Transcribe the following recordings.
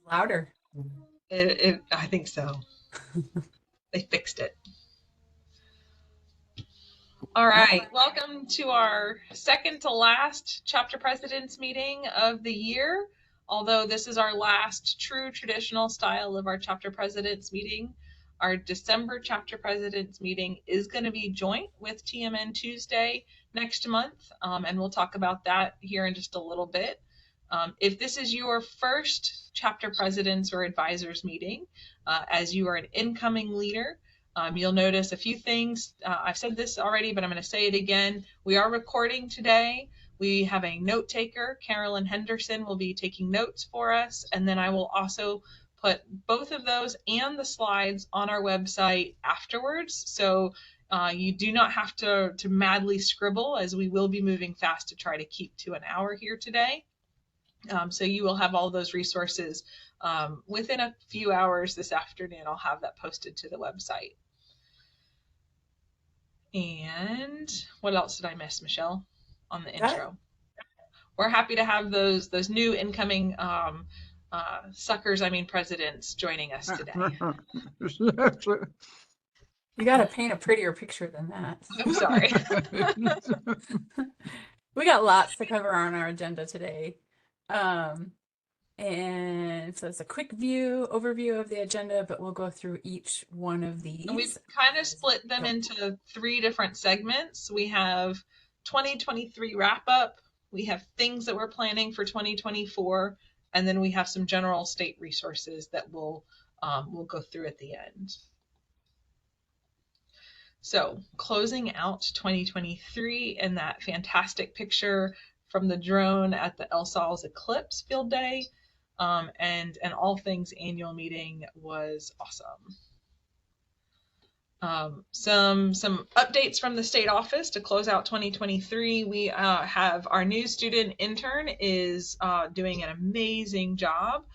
Louder. I think so. They fixed it. All right. Welcome to our second to last chapter presidents meeting of the year. Although this is our last true traditional style of our chapter presidents meeting, our December chapter presidents meeting is going to be joint with TMN Tuesday next month. And we'll talk about that here in just a little bit. If this is your first chapter presidents or advisors meeting, as you are an incoming leader, you'll notice a few things. I've said this already, but I'm going to say it again. We are recording today. We have a note taker. Carolyn Henderson will be taking notes for us. And then I will also put both of those and the slides on our website afterwards. So you do not have to madly scribble, as we will be moving fast to try to keep to an hour here today. So you will have all those resources within a few hours this afternoon. I'll have that posted to the website. And what else did I miss, Michelle, on the intro? We're happy to have those new incoming presidents joining us today. You got to paint a prettier picture than that. I'm sorry. We got lots to cover on our agenda today. And so it's a quick overview of the agenda, but we'll go through each one of these. And we've kind of split them into 3 different segments. We have 2023 wrap up, we have things that we're planning for 2024, and then we have some general state resources that we'll go through at the end. So closing out 2023 and that fantastic picture from the drone at the El Sal's Eclipse Field Day, and all things annual meeting was awesome. Some updates from the state office to close out 2023. We have our new student intern is doing an amazing job.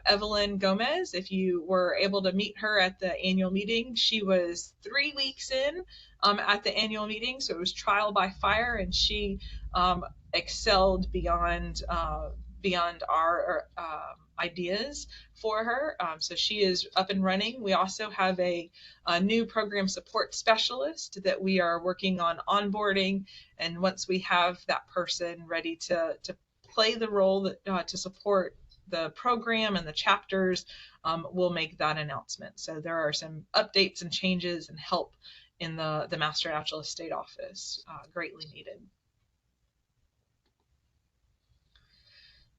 Evelyn Gomez, if you were able to meet her at the annual meeting, she was 3 weeks in at the annual meeting, so it was trial by fire, and she excelled beyond our ideas for her. So she is up and running. We also have a new program support specialist that we are working on onboarding, and once we have that person ready to play the role that, to support the program and the chapters, we'll make that announcement. So there are some updates and changes and help in the Master Naturalist State Office, greatly needed.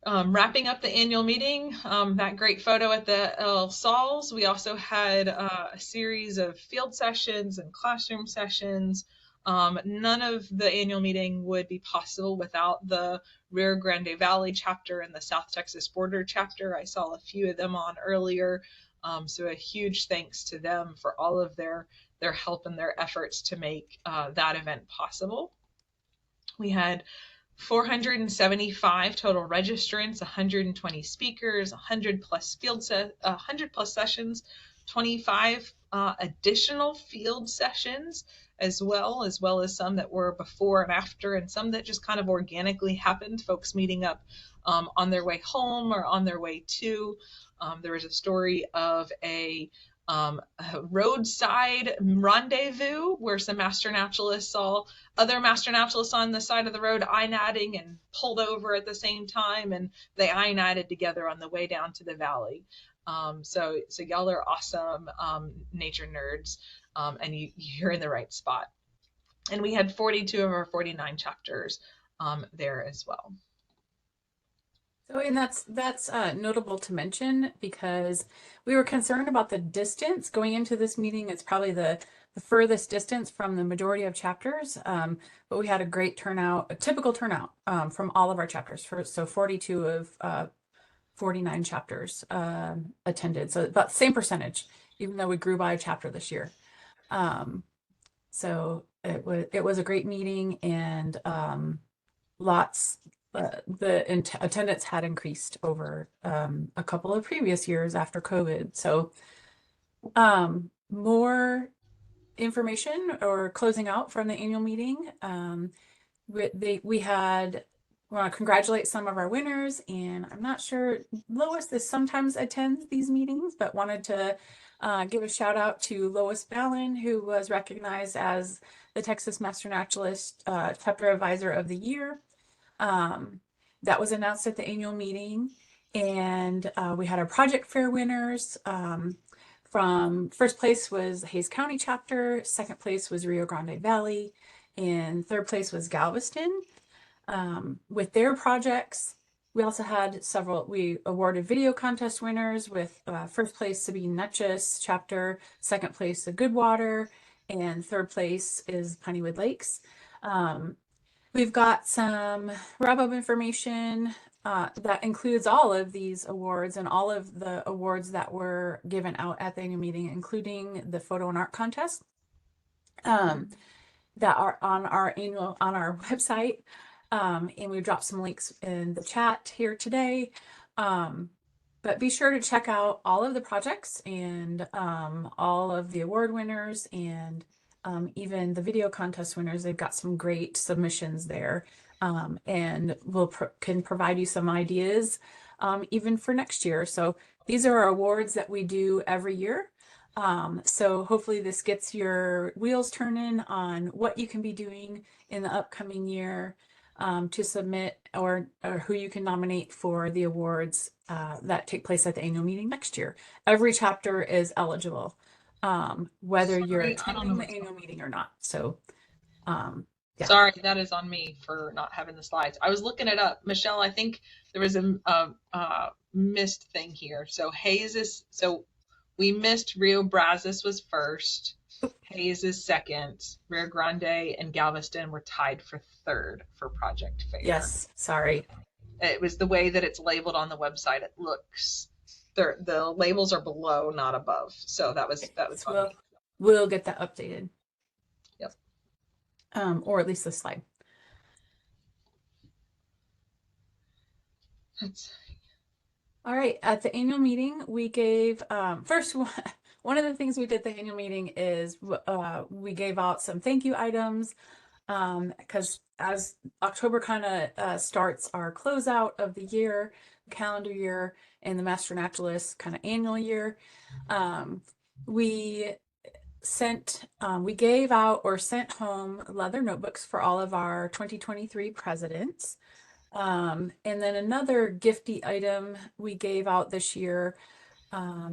Wrapping up the annual meeting, that great photo at the El Sal's, we also had a series of field sessions and classroom sessions. None of the annual meeting would be possible without the Rio Grande Valley chapter and the South Texas Border chapter. I saw a few of them on earlier. So a huge thanks to them for all of their help and their efforts to make that event possible. We had 475 total registrants, 120 speakers, 100 plus sessions, 25 additional field sessions as well as some that were before and after, and some that just kind of organically happened, folks meeting up on their way home or on their way to. There was a story of a roadside rendezvous where some master naturalists saw other master naturalists on the side of the road eye-natting and pulled over at the same time, and they eye-natted together on the way down to the valley. So y'all are awesome nature nerds, and you're in the right spot. And we had 42 of our 49 chapters there as well. So, and that's notable to mention because we were concerned about the distance going into this meeting. It's probably the furthest distance from the majority of chapters, but we had a great turnout, a typical turnout from all of our chapters. So 42 of 49 chapters attended. So about the same percentage, even though we grew by a chapter this year. So it was a great meeting, and lots. The attendance had increased over a couple of previous years after COVID. So more information or closing out from the annual meeting. We had We want to congratulate some of our winners, and I'm not sure Lois this sometimes attends these meetings, but wanted to give a shout out to Lois Ballin, who was recognized as the Texas Master Naturalist Chapter Advisor of the Year. That was announced at the annual meeting, and we had our project fair winners. From first place was Hayes County chapter, second place was Rio Grande Valley, and third place was Galveston. With their projects, we also had we awarded video contest winners with first place Sabine Netchus chapter, second place the Goodwater, and third place is Pineywood Lakes. We've got some wrap-up information that includes all of these awards and all of the awards that were given out at the annual meeting, including the photo and art contest that are on our website. And we dropped some links in the chat here today. But be sure to check out all of the projects and all of the award winners and even the video contest winners. They've got some great submissions there, and can provide you some ideas even for next year. So these are our awards that we do every year. So hopefully this gets your wheels turning on what you can be doing in the upcoming year to submit or who you can nominate for the awards that take place at the annual meeting next year. Every chapter is eligible, whether you're Sorry, I don't know attending the what's annual meeting or not. So, yeah. Sorry, that is on me for not having the slides. I was looking it up. Michelle, I think there was a missed thing here. So we missed Rio Brazos was first. Hayes is second. Rio Grande and Galveston were tied for third for Project Fair. Yes, sorry. It was the way that it's labeled on the website. It looks the labels are below, not above. So that was on me. We'll get that updated. Yep. Or at least the slide. All right, at the annual meeting, we gave first one of the things we did at the annual meeting is we gave out some thank you items because as October kind of starts our closeout of the year, calendar year, and the Master Naturalist kind of annual year, we gave out or sent home leather notebooks for all of our 2023 presidents. And then another gifty item we gave out this year,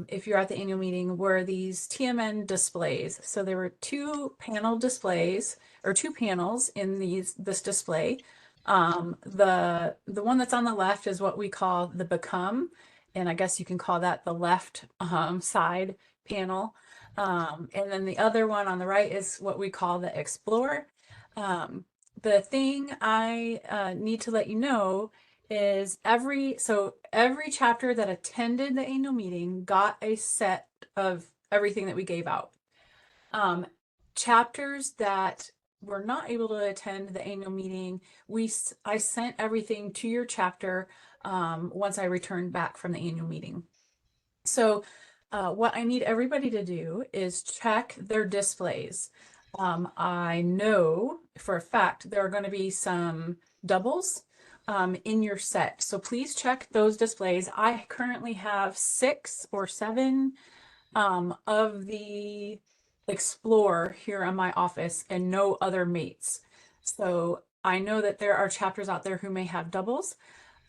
if you're at the annual meeting, were these TMN displays. So there were two panel displays or two panels in this display. The one that's on the left is what we call the Become, and I guess you can call that the left side panel. And then the other one on the right is what we call the Explore. The thing I need to let you know is every chapter that attended the annual meeting got a set of everything that we gave out. Chapters that were not able to attend the annual meeting, I sent everything to your chapter once I returned back from the annual meeting. So what I need everybody to do is check their displays. I know for a fact there are going to be some doubles in your set. So please check those displays. I currently have 6 or 7 of the Explore here in my office and no other mates. So I know that there are chapters out there who may have doubles.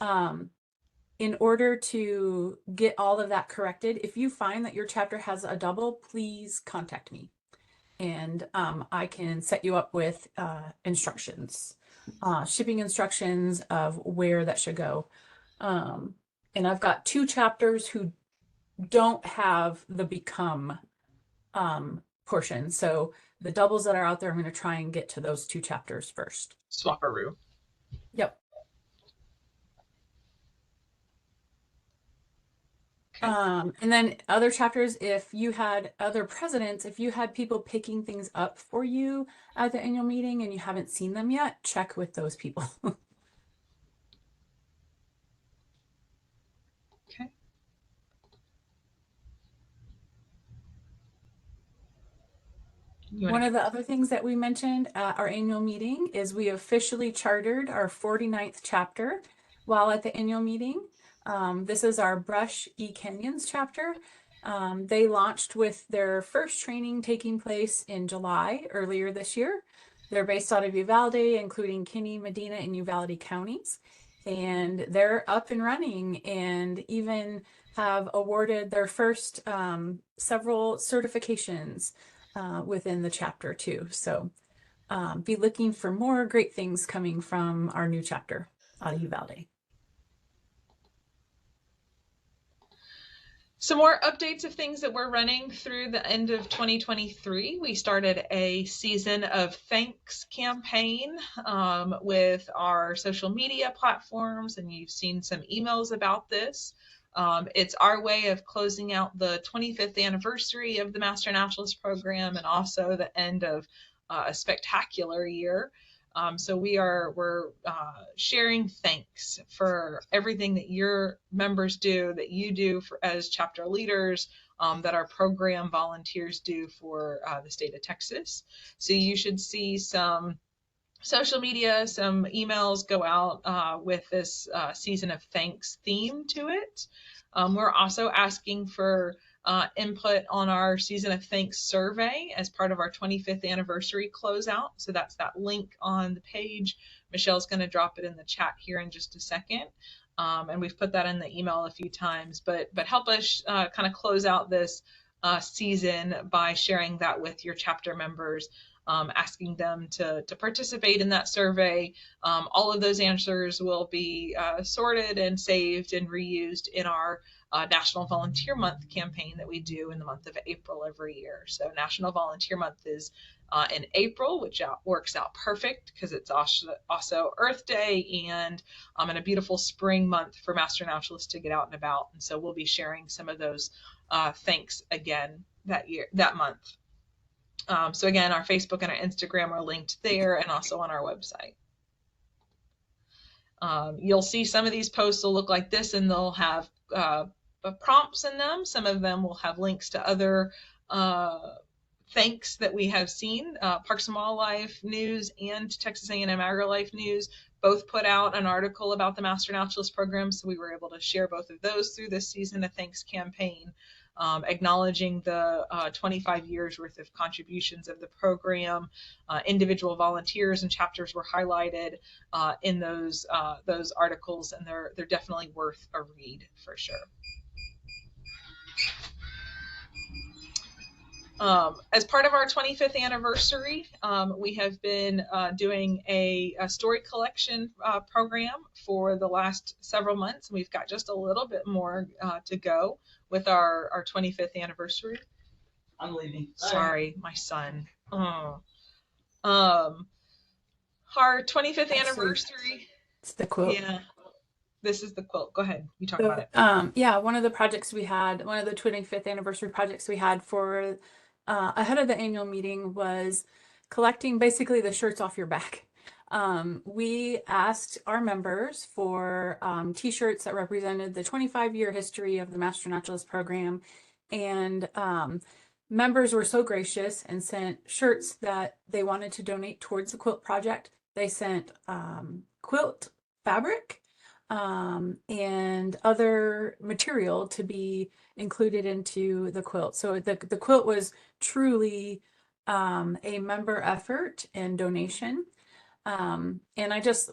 In order to get all of that corrected, if you find that your chapter has a double, please contact me. And I can set you up with instructions, shipping instructions of where that should go. And I've got 2 chapters who don't have the Become portion. So the doubles that are out there, I'm going to try and get to those 2 chapters first. Swapperoo. Yep. Okay. And then other chapters, if you had other presidents, if you had people picking things up for you at the annual meeting and you haven't seen them yet, check with those people. Okay. One of the other things that we mentioned at our annual meeting is we officially chartered our 49th chapter while at the annual meeting. This is our Brush E-Canyons chapter. They launched with their first training taking place in July earlier this year. They're based out of Uvalde, including Kinney, Medina, and Uvalde counties. And they're up and running and even have awarded their first several certifications within the chapter too. So be looking for more great things coming from our new chapter out of Uvalde. Some more updates of things that we're running through the end of 2023. We started a season of thanks campaign with our social media platforms, and you've seen some emails about this. It's our way of closing out the 25th anniversary of the Master Naturalist program and also the end of a spectacular year. So we're sharing thanks for everything that your members do, that you do as chapter leaders, that our program volunteers do for the state of Texas. So you should see some social media, some emails go out with this season of thanks theme to it. We're also asking for input on our season of thanks survey as part of our 25th anniversary closeout. So that's that link on the page. Michelle's going to drop it in the chat here in just a second. And we've put that in the email a few times, but help us kind of close out this season by sharing that with your chapter members. Asking them to participate in that survey. All of those answers will be sorted and saved and reused in our National Volunteer Month campaign that we do in the month of April every year. So National Volunteer Month is in April, which works out perfect because it's also Earth Day and a beautiful spring month for Master Naturalists to get out and about. And so we'll be sharing some of those thanks again that month. So again, our Facebook and our Instagram are linked there and also on our website. You'll see some of these posts will look like this and they'll have prompts in them. Some of them will have links to other thanks that we have seen. Parks and Wildlife News and Texas A&M AgriLife News both put out an article about the Master Naturalist program, so we were able to share both of those through this season of thanks campaign. Acknowledging the 25 years worth of contributions of the program. Individual volunteers and chapters were highlighted in those articles, and they're definitely worth a read for sure. As part of our 25th anniversary, we have been doing a story collection program for the last several months. We've got just a little bit more to go with our 25th anniversary. I'm leaving. Sorry, my son. Our 25th anniversary. It's the quilt. Yeah. This is the quilt. Go ahead. You talk about it. Yeah, one of the 25th anniversary projects we had for ahead of the annual meeting was collecting basically the shirts off your back. We asked our members for t-shirts that represented the 25-year history of the Master Naturalist program, and members were so gracious and sent shirts that they wanted to donate towards the quilt project. They sent quilt fabric and other material to be included into the quilt. So the quilt was truly a member effort and donation. And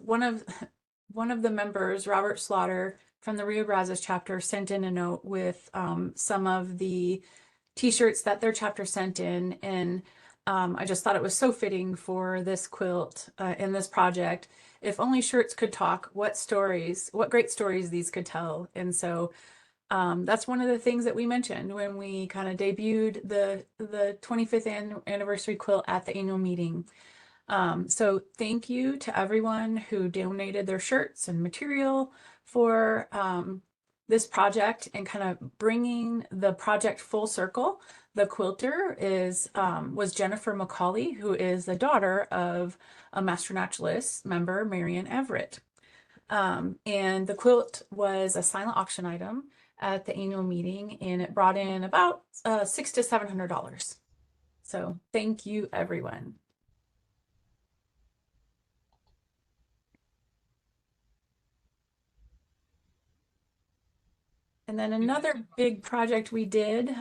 one of the members, Robert Slaughter from the Rio Brazos chapter, sent in a note with some of the t-shirts that their chapter sent in, and I just thought it was so fitting for this quilt in this project. If only shirts could talk, what great stories these could tell. And so that's one of the things that we mentioned when we kind of debuted the 25th anniversary quilt at the annual meeting. So thank you to everyone who donated their shirts and material for this project and kind of bringing the project full circle. The quilter was Jennifer McCauley, who is the daughter of a Master Naturalist member, Marian Everett. And the quilt was a silent auction item at the annual meeting, and it brought in about $600 to $700. So thank you, everyone. And then another big project we did,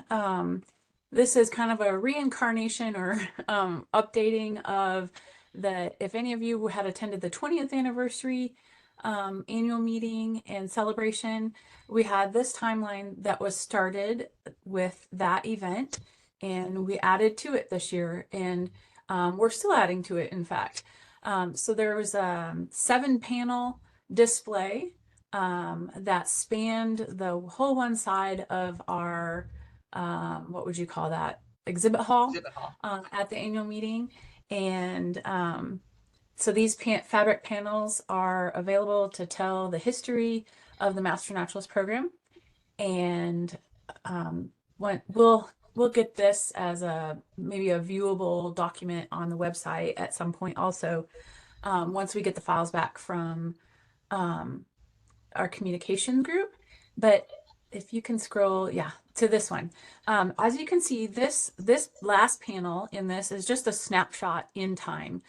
this is kind of a reincarnation or updating of if any of you had attended the 20th anniversary annual meeting and celebration, we had this timeline that was started with that event, and we added to it this year, and we're still adding to it, in fact. So there was a 7-panel display that spanned the whole one side of our, what would you call that, exhibit hall at the annual meeting. And so these fabric panels are available to tell the history of the Master Naturalist program. And we'll get this as maybe a viewable document on the website at some point also, once we get the files back from our communication group. But if you can scroll, yeah, to this one. As you can see, this last panel in this is just a snapshot in time.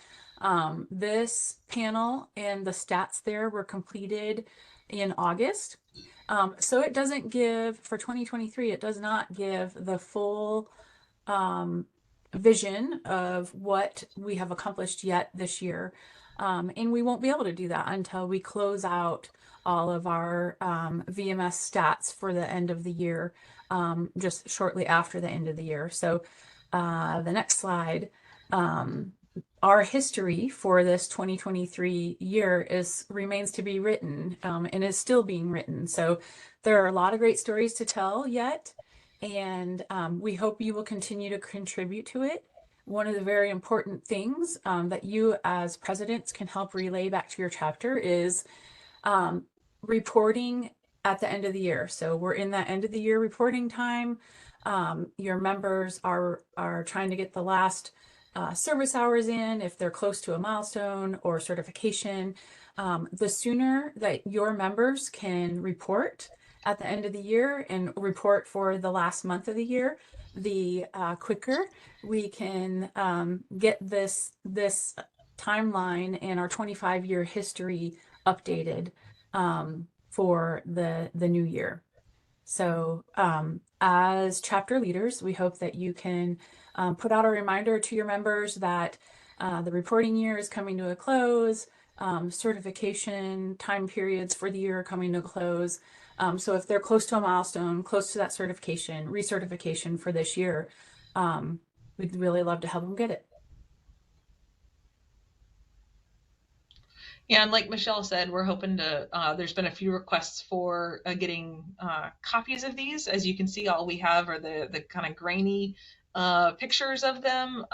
This panel and the stats there were completed in August. So it doesn't give, for 2023, it does not give the full vision of what we have accomplished yet this year. And we won't be able to do that until we close out all of our VMS stats for the end of the year, just shortly after the end of the year. So the next slide, our history for this 2023 year remains to be written, and is still being written. So there are a lot of great stories to tell yet, and we hope you will continue to contribute to it. One of the very important things that you as presidents can help relay back to your chapter is reporting at the end of the year. So we're in that end of the year reporting time. Your members are trying to get the last service hours in if they're close to a milestone or certification. The sooner that your members can report at the end of the year and report for the last month of the year, the quicker we can get this timeline and our 25-year history updated for the new year. So as chapter leaders, we hope that you can put out a reminder to your members that the reporting year is coming to a close, certification time periods for the year are coming to a close. So if they're close to a milestone, close to that certification, recertification for this year, we'd really love to help them get it. Yeah, and like Michelle said, we're hoping to, there's been a few requests for getting copies of these. As you can see, all we have are the kind of grainy pictures of them,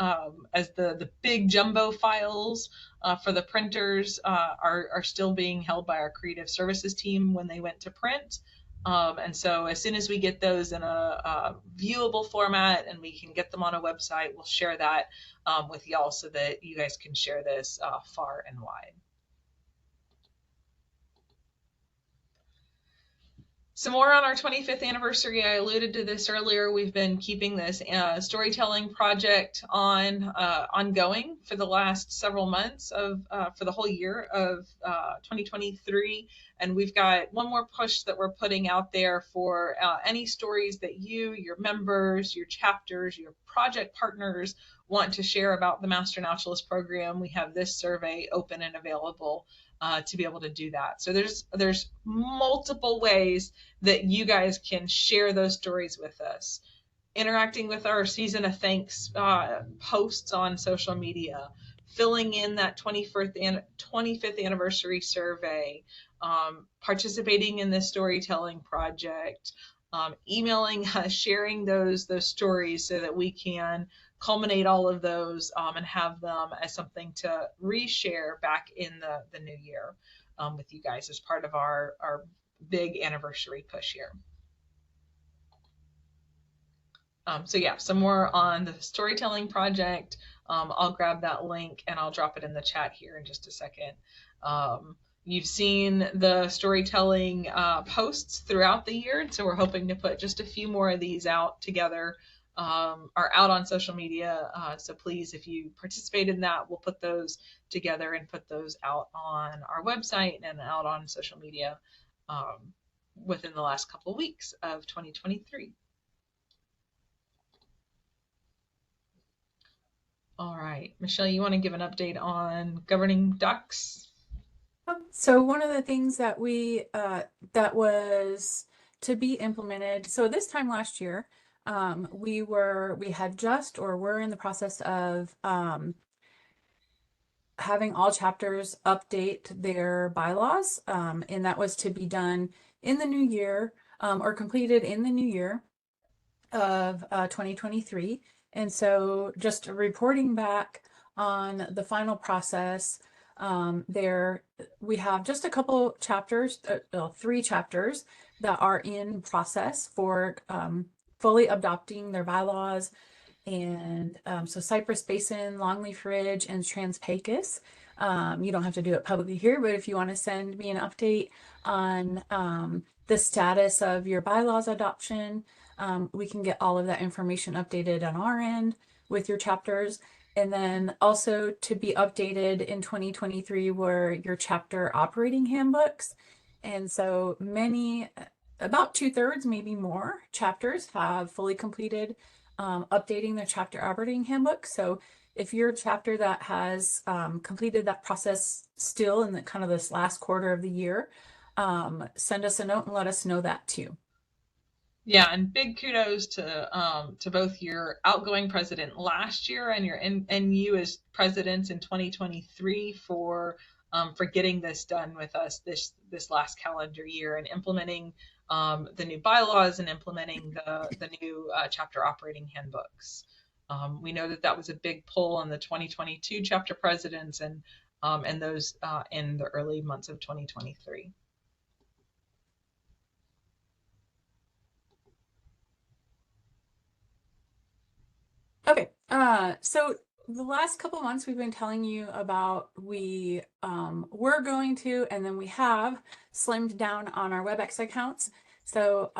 as the big jumbo files for the printers are still being held by our creative services team when they went to print. And so as soon as we get those in a viewable format and we can get them on a website, we'll share that with y'all so that you guys can share this far and wide. Some more on our 25th anniversary. I alluded to this earlier. We've been keeping this storytelling project ongoing for the last several months for the whole year of 2023. And we've got one more push that we're putting out there for any stories that you, your members, your chapters, your project partners want to share about the Master Naturalist program. We have this survey open and available to be able to do that. So there's multiple ways that you guys can share those stories with us. Interacting with our season of thanks posts on social media, filling in that 25th anniversary survey, participating in this storytelling project, emailing us, sharing those stories so that we can culminate all of those and have them as something to reshare back in the new year with you guys as part of our big anniversary push here. So yeah, some more on the storytelling project. I'll grab that link and I'll drop it in the chat here in just a second. You've seen the storytelling posts throughout the year, so we're hoping to put just a few more of these out together are out on social media. So please, if you participate in that, we'll put those together and put those out on our website and out on social media within the last couple of weeks of 2023. All right, Michelle, you want to give an update on governing ducks? So one of the things that that was to be implemented. So this time last year, we had just or were in the process of having all chapters update their bylaws, and that was to be done in the new year, or completed in the new year of 2023. And so just reporting back on the final process, there we have just a couple chapters, 3 chapters that are in process for fully adopting their bylaws. And so Cypress Basin, Longleaf Ridge, and Trans-Pecos. You don't have to do it publicly here, but if you want to send me an update on the status of your bylaws adoption, we can get all of that information updated on our end with your chapters. And then also to be updated in 2023 were your chapter operating handbooks. And so many, about 2/3, maybe more chapters have fully completed updating their chapter operating handbook. So if you're a chapter that has completed that process still in the kind of this last quarter of the year, send us a note and let us know that too. Yeah, and big kudos to both your outgoing president last year and and you as presidents in 2023 for getting this done with us this last calendar year and implementing the new bylaws and implementing the new chapter operating handbooks. We know that that was a big pull on the 2022 chapter presidents and those in the early months of 2023. Okay, so the last couple months we've been telling you about we were going to, and then we have slimmed down on our WebEx accounts. So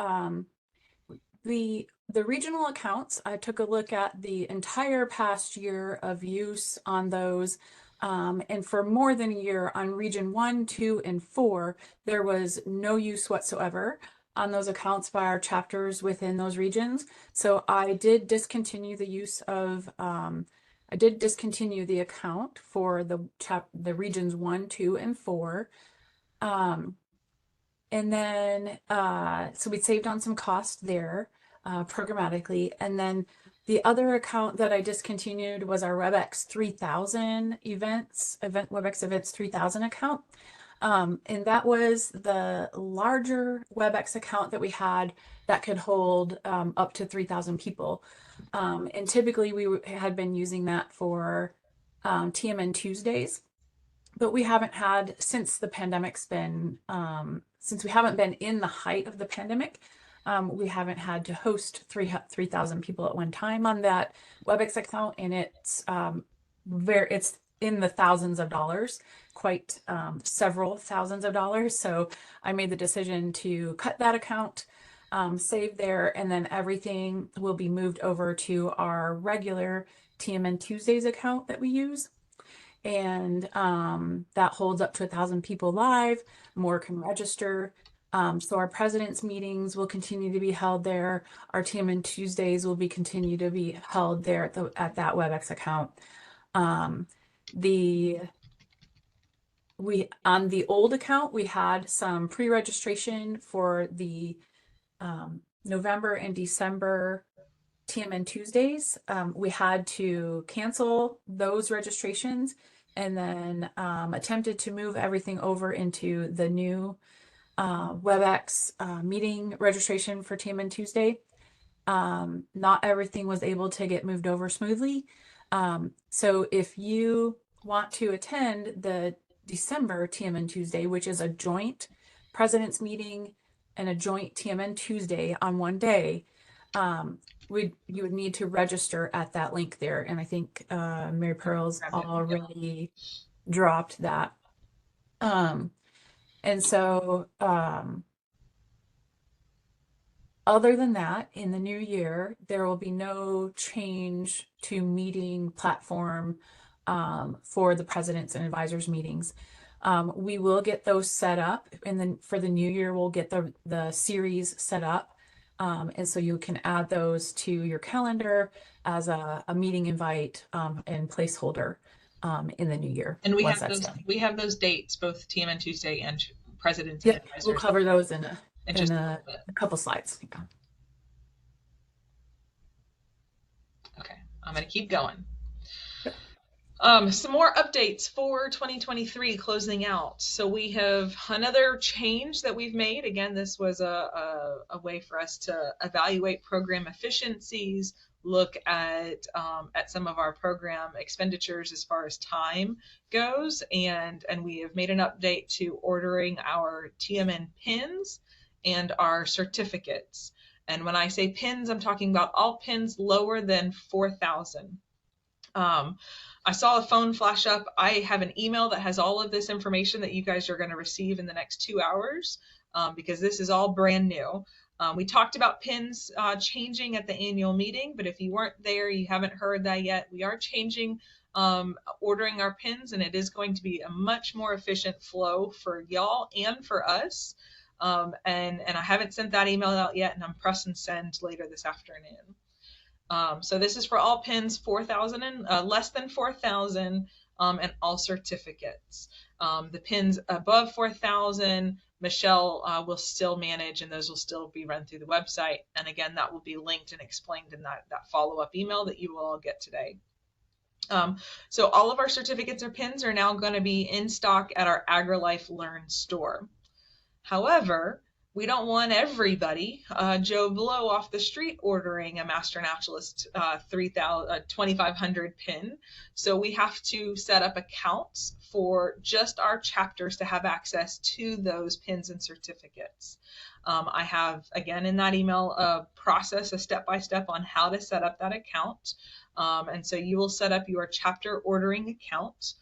the regional accounts, I took a look at the entire past year of use on those. And for more than a year on region 1, 2, and 4, there was no use whatsoever on those accounts by our chapters within those regions. So I did discontinue the use of, I did discontinue the account for the regions 1, 2, and 4. And then, so we saved on some cost there programmatically. And then the other account that I discontinued was our WebEx 3000 WebEx Events 3000 account. And that was the larger WebEx account that we had that could hold up to 3,000 people. And typically we had been using that for TMN Tuesdays, but we haven't had, since the pandemic's been, since we haven't been in the height of the pandemic, we haven't had to host 3,000 people at one time on that WebEx account, and it's it's in the thousands of dollars, quite several thousands of dollars. So I made the decision to cut that account, save there, and then everything will be moved over to our regular TMN Tuesdays account that we use. And that holds up to 1,000 people live. More can register. So our president's meetings will continue to be held there. Our TMN Tuesdays will be continue to be held there at that WebEx account. On the old account, we had some pre-registration for the November and December TMN Tuesdays. We had to cancel those registrations and then attempted to move everything over into the new WebEx meeting registration for TMN Tuesday. Not everything was able to get moved over smoothly. So if you want to attend the December TMN Tuesday, which is a joint president's meeting and a joint TMN Tuesday on one day, you would need to register at that link there. And I think Mary Pearl's already dropped that. And so Other than that, in the new year, there will be no change to meeting platform for the presidents and advisors meetings. We will get those set up, and then for the new year, we'll get the series set up. And so you can add those to your calendar as a meeting invite and placeholder in the new year And once that's done. we have those dates, both TMN Tuesday and Presidents and Yep, we'll Advisors, cover those in in just a little bit. a couple slides. Yeah. Okay, I'm going to keep going. Some more updates for 2023 closing out. So we have another change that we've made. Again, this was a way for us to evaluate program efficiencies, look at some of our program expenditures as far as time goes, and we have made an update to ordering our TMN pins and our certificates. And when I say pins, I'm talking about all pins lower than 4,000. I saw a phone flash up. I have an email that has all of this information that you guys are going to receive in the next 2 hours because this is all brand new. We talked about pins changing at the annual meeting, but if you weren't there, you haven't heard that yet, we are changing ordering our pins, and it is going to be a much more efficient flow for y'all and for us. And I haven't sent that email out yet, and I'm pressing send later this afternoon. So this is for all pins 4,000 and less than 4,000 and all certificates. The pins above 4,000, Michelle will still manage, and those will still be run through the website. And again, that will be linked and explained in that follow-up email that you will all get today. So all of our certificates or pins are now going to be in stock at our AgriLife Learn store. However, we don't want everybody, Joe Blow off the street, ordering a Master Naturalist 2500 pin. So we have to set up accounts for just our chapters to have access to those pins and certificates. I have, again, in that email, a process, a step-by-step on how to set up that account. And so you will set up your chapter ordering account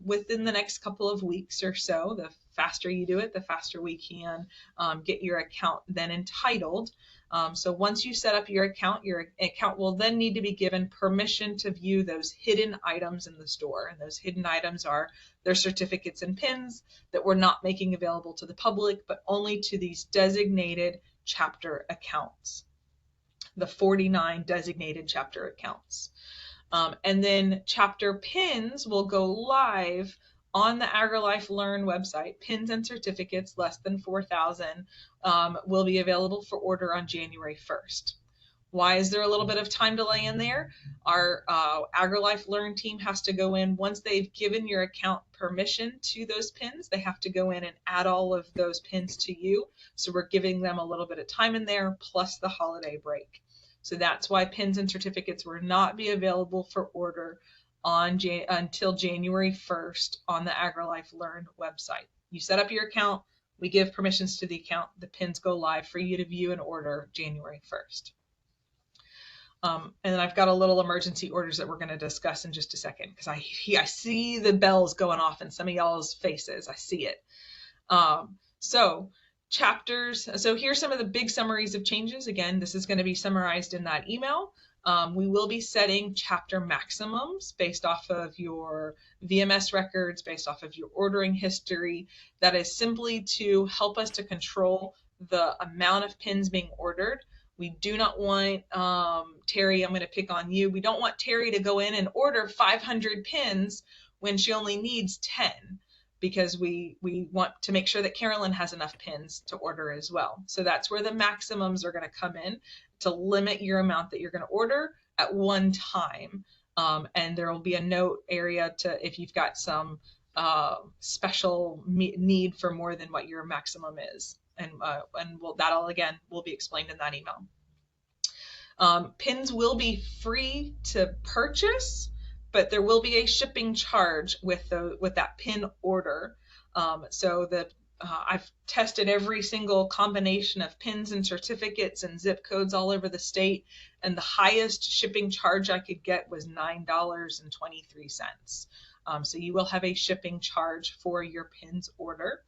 within the next couple of weeks or so. The faster you do it, the faster we can get your account then entitled. So once you set up your account will then need to be given permission to view those hidden items in the store. And those hidden items are their certificates and pins that we're not making available to the public, but only to these designated chapter accounts, the 49 designated chapter accounts. And then chapter pins will go live on the AgriLife Learn website. Pins and certificates less than 4,000 will be available for order on January 1st. Why is there a little bit of time delay in there? Our AgriLife Learn team has to go in once they've given your account permission to those pins. They have to go in and add all of those pins to you. So we're giving them a little bit of time in there, plus the holiday break. So that's why pins and certificates will not be available for order until January 1st on the AgriLife Learn website. You set up your account, we give permissions to the account, the pins go live for you to view and order January 1st. And then I've got a little emergency orders that we're going to discuss in just a second, because I see the bells going off in some of y'all's faces. I see it. So chapters. So here's some of the big summaries of changes. Again, this is going to be summarized in that email. We will be setting chapter maximums based off of your VMS records, based off of your ordering history. That is simply to help us to control the amount of pins being ordered. We do not want, Terry, I'm going to pick on you. We don't want Terry to go in and order 500 pins when she only needs 10. Because we want to make sure that Carolyn has enough pins to order as well. So that's where the maximums are going to come in, to limit your amount that you're going to order at one time. And there will be a note area to if you've got some special need for more than what your maximum is. And that'll, again, will be explained in that email. Pins will be free to purchase, but there will be a shipping charge with that pin order. So I've tested every single combination of pins and certificates and zip codes all over the state, and the highest shipping charge I could get was $9.23. So you will have a shipping charge for your pins order.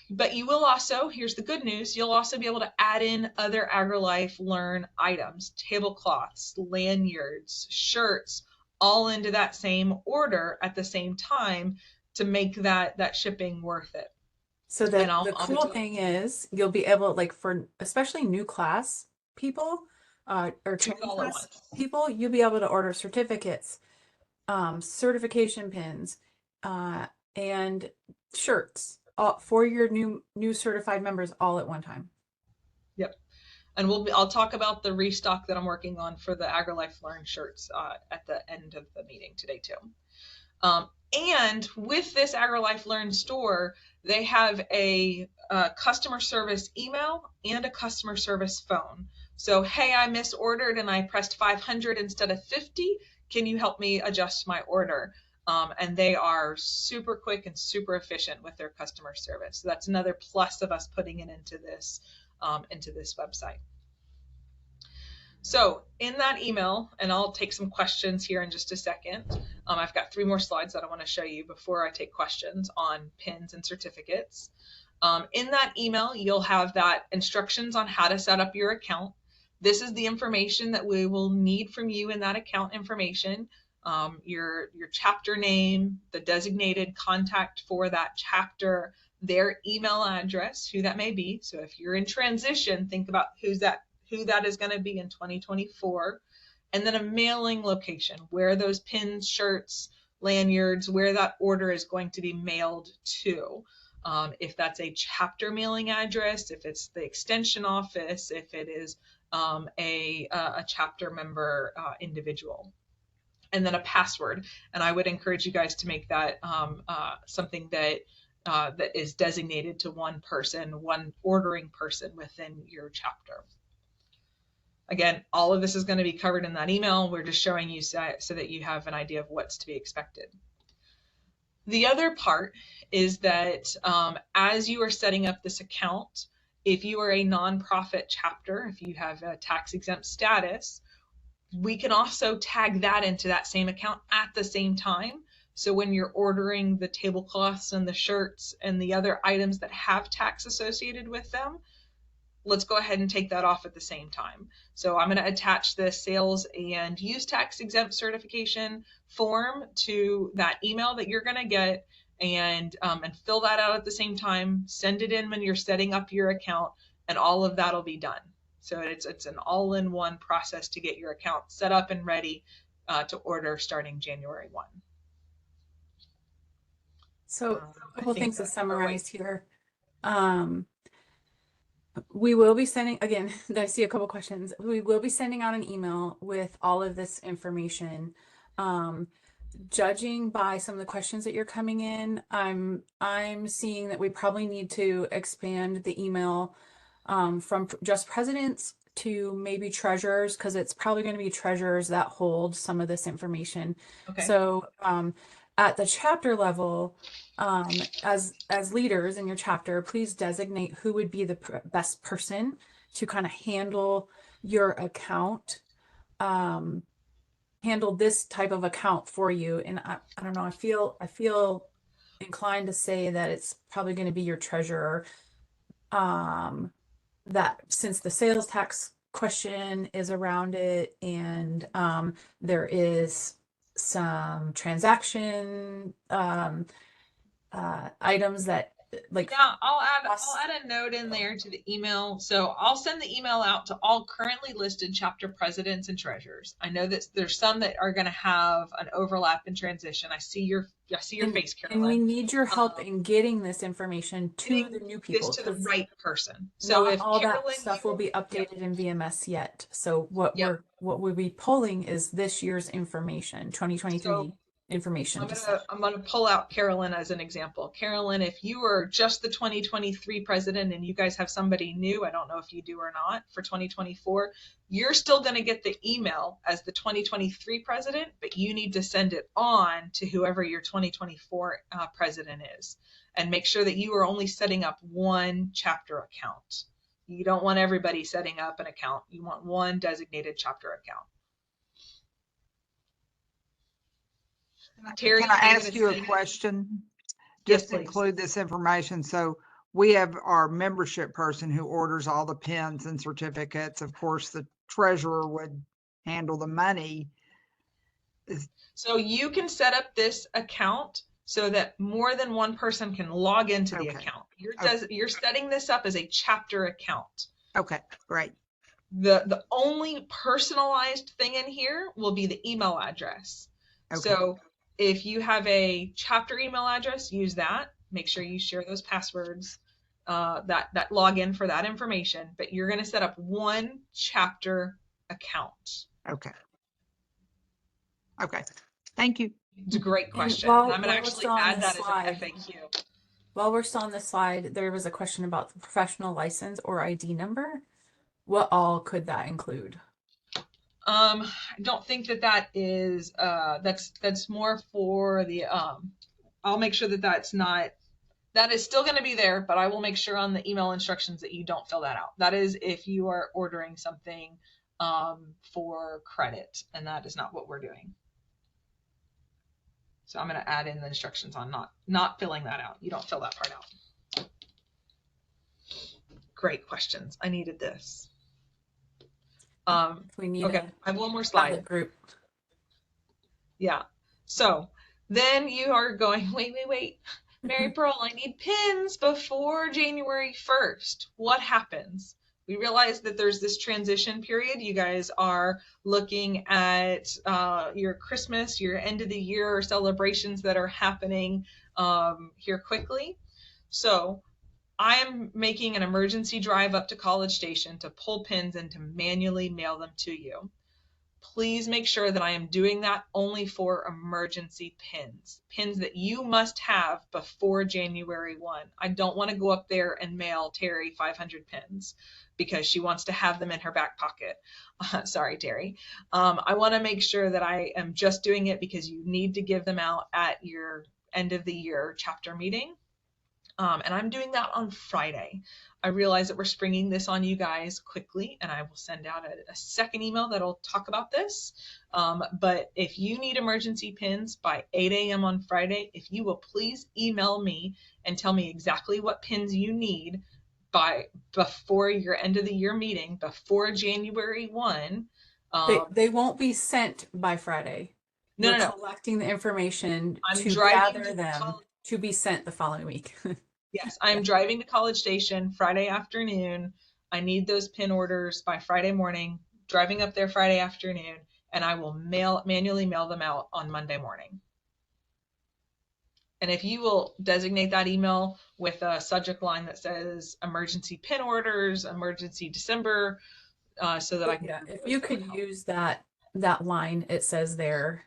But you will also, here's the good news, you'll also be able to add in other AgriLife Learn items, tablecloths, lanyards, shirts, all into that same order at the same time to make that shipping worth it. So And the I'll be cool thing is you'll be able, like for especially new class people, or do it training all at class once. people, you'll be able to order certificates, certification pins, uh, and shirts all, for your new certified members all at one time. Yep. And I'll talk about the restock that I'm working on for the AgriLife Learn shirts at the end of the meeting today too. And with this AgriLife Learn store, they have a customer service email and a customer service phone. So, hey, I misordered and I pressed 500 instead of 50. Can you help me adjust my order? And they are super quick and super efficient with their customer service. So that's another plus of us putting it into this website. So in that email, and I'll take some questions here in just a second. I've got 3 more slides that I want to show you before I take questions on pins and certificates. In that email, you'll have that instructions on how to set up your account. This is the information that we will need from you in that account information. Your chapter name, the designated contact for that chapter, their email address, who that may be. So if you're in transition, think about who that is going to be in 2024, and then a mailing location where those pins, shirts, lanyards, where that order is going to be mailed to. If that's a chapter mailing address, if it's the extension office, if it is a chapter member individual. And then a password. And I would encourage you guys to make that something that that is designated to one person, one ordering person within your chapter. Again, all of this is going to be covered in that email. We're just showing you so that you have an idea of what's to be expected. The other part is that as you are setting up this account, if you are a nonprofit chapter, if you have a tax exempt status, we can also tag that into that same account at the same time. So when you're ordering the tablecloths and the shirts and the other items that have tax associated with them, let's go ahead and take that off at the same time. So I'm going to attach the sales and use tax exempt certification form to that email that you're going to get, and fill that out at the same time. Send it in when you're setting up your account, and all of that will be done. So it's an all-in-one process to get your account set up and ready to order starting January 1. So a couple things to summarize here. We will be sending, again, I see a couple questions. We will be sending out an email with all of this information. Judging by some of the questions that you're coming in, I'm seeing that we probably need to expand the email from just presidents to maybe treasurers, because it's probably going to be treasurers that hold some of this information. Okay. So at the chapter level, as leaders in your chapter, please designate who would be the best person to kind of handle your account, handle this type of account for you. And I don't know, I feel inclined to say that it's probably going to be your treasurer. That since the sales tax question is around it, and there is some transaction items that like, yeah, I'll add a note in there to the email. So I'll send the email out to all currently listed chapter presidents and treasurers. I know that there's some that are going to have an overlap in transition. I see your face, Carolyn. And we need your help in getting this information to the new people. This to the right person. So if all Carolyn, that stuff will be updated in VMS yet. So what we'll be pulling is this year's information, 2023 information. I'm gonna pull out Carolyn as an example. Carolyn, if you are just the 2023 president and you guys have somebody new, I don't know if you do or not, for 2024, you're still gonna get the email as the 2023 president, but you need to send it on to whoever your 2024 president is, and make sure that you are only setting up one chapter account. You don't want everybody setting up an account. You want one designated chapter account. Terry, can I ask you a question? Just to include this information. So we have our membership person who orders all the pins and certificates. Of course, the treasurer would handle the money. So you can set up this account so that more than one person can log into the Okay. account. Okay. You're setting this up as a chapter account. Okay, great. The only personalized thing in here will be the email address. Okay. So if you have a chapter email address, use that. Make sure you share those passwords, that login for that information. But you're going to set up one chapter account. Okay. Okay. Thank you. It's a great And question. while, And I'm going while to we're actually still on add this that as slide, an FAQ. while we're still on this slide, there was a question about the professional license or ID number. What all could that include? I don't think that is that's more for the I'll make sure that is still going to be there, but I will make sure on the email instructions that you don't fill that out. That is if you are ordering something for credit, and that is not what we're doing. So I'm going to add in the instructions on not filling that out. You don't fill that part out. Great questions. I needed this. We need okay, I have one more slide. Group. Yeah. So then you are going, wait. Mary Pearl, I need pins before January 1st. What happens? We realize that there's this transition period. You guys are looking at your Christmas, your end of the year celebrations that are happening here quickly. So I am making an emergency drive up to College Station to pull pins and to manually mail them to you. Please make sure that I am doing that only for emergency pins that you must have before January 1. I don't want to go up there and mail Terry 500 pins because she wants to have them in her back pocket. Sorry, Terry. I want to make sure that I am just doing it because you need to give them out at your end of the year chapter meeting. And I'm doing that on Friday. I realize that we're springing this on you guys quickly, and I will send out a second email that'll talk about this. But if you need emergency pins by 8 a.m. on Friday, if you will please email me and tell me exactly what pins you need before your end of the year meeting, before January 1. They won't be sent by Friday. No. Collecting the information I'm to gather them to be sent the following week. Yes, I'm driving to College Station Friday afternoon. I need those pin orders by Friday morning, driving up there Friday afternoon, and I will manually mail them out on Monday morning. And if you will designate that email with a subject line that says emergency pin orders, emergency December, so that I can. Yeah, if you could use that line, it says there,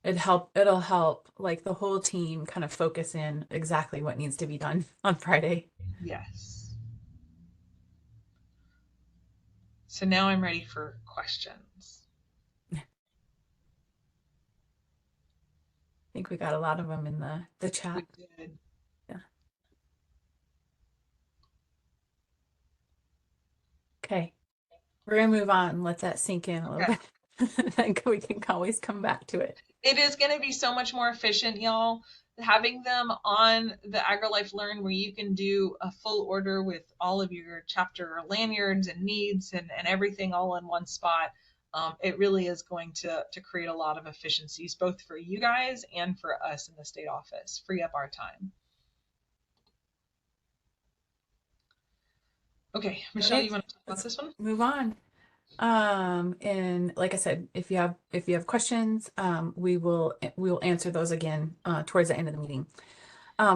it'll help like the whole team kind of focus in exactly what needs to be done on Friday. Yes. So now I'm ready for questions. I think we got a lot of them in the chat. We did. Yeah. Okay. We're gonna move on and let that sink in a little bit. Then we can always come back to it. It is going to be so much more efficient, y'all. Having them on the AgriLife Learn where you can do a full order with all of your chapter lanyards and needs and everything all in one spot. It really is going to create a lot of efficiencies, both for you guys and for us in the state office, free up our time. Okay, Michelle, Okay, you want to talk about this one? Move on. And like I said, if you have questions, we will answer those again towards the end of the meeting.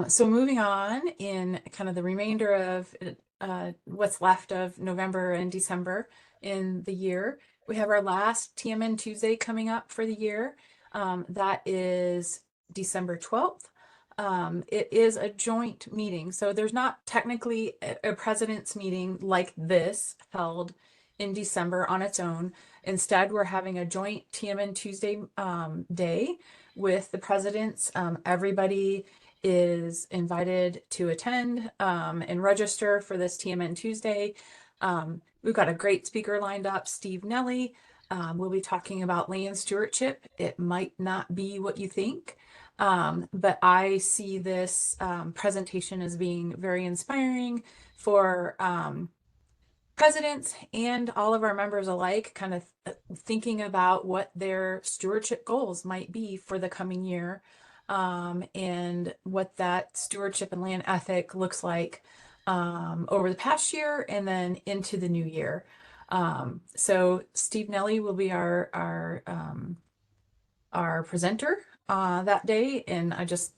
So moving on in kind of the remainder of what's left of November and December in the year, we have our last TMN Tuesday coming up for the year. That is December 12th. It is a joint meeting, so there's not technically a president's meeting like this held in December on its own. Instead, we're having a joint TMN Tuesday day with the presidents. Everybody is invited to attend and register for this TMN Tuesday. We've got a great speaker lined up, Steve Nelly. We'll be talking about land stewardship. It might not be what you think. But I see this presentation as being very inspiring for presidents and all of our members alike, kind of thinking about what their stewardship goals might be for the coming year, and what that stewardship and land ethic looks like over the past year and then into the new year. So Steve Nelly will be our presenter that day, and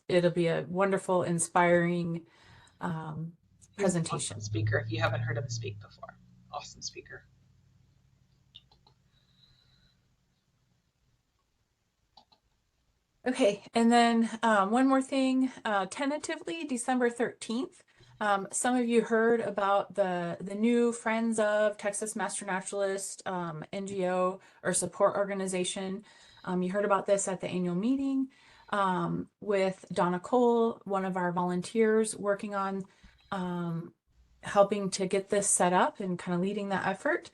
it'll be a wonderful, inspiring presentation. Awesome speaker if you haven't heard him speak before. Awesome speaker. Okay, and then one more thing, tentatively December 13th. Some of you heard about the new Friends of Texas Master Naturalist NGO or support organization. You heard about this at the annual meeting with Donna Cole, one of our volunteers working on helping to get this set up and kind of leading that effort.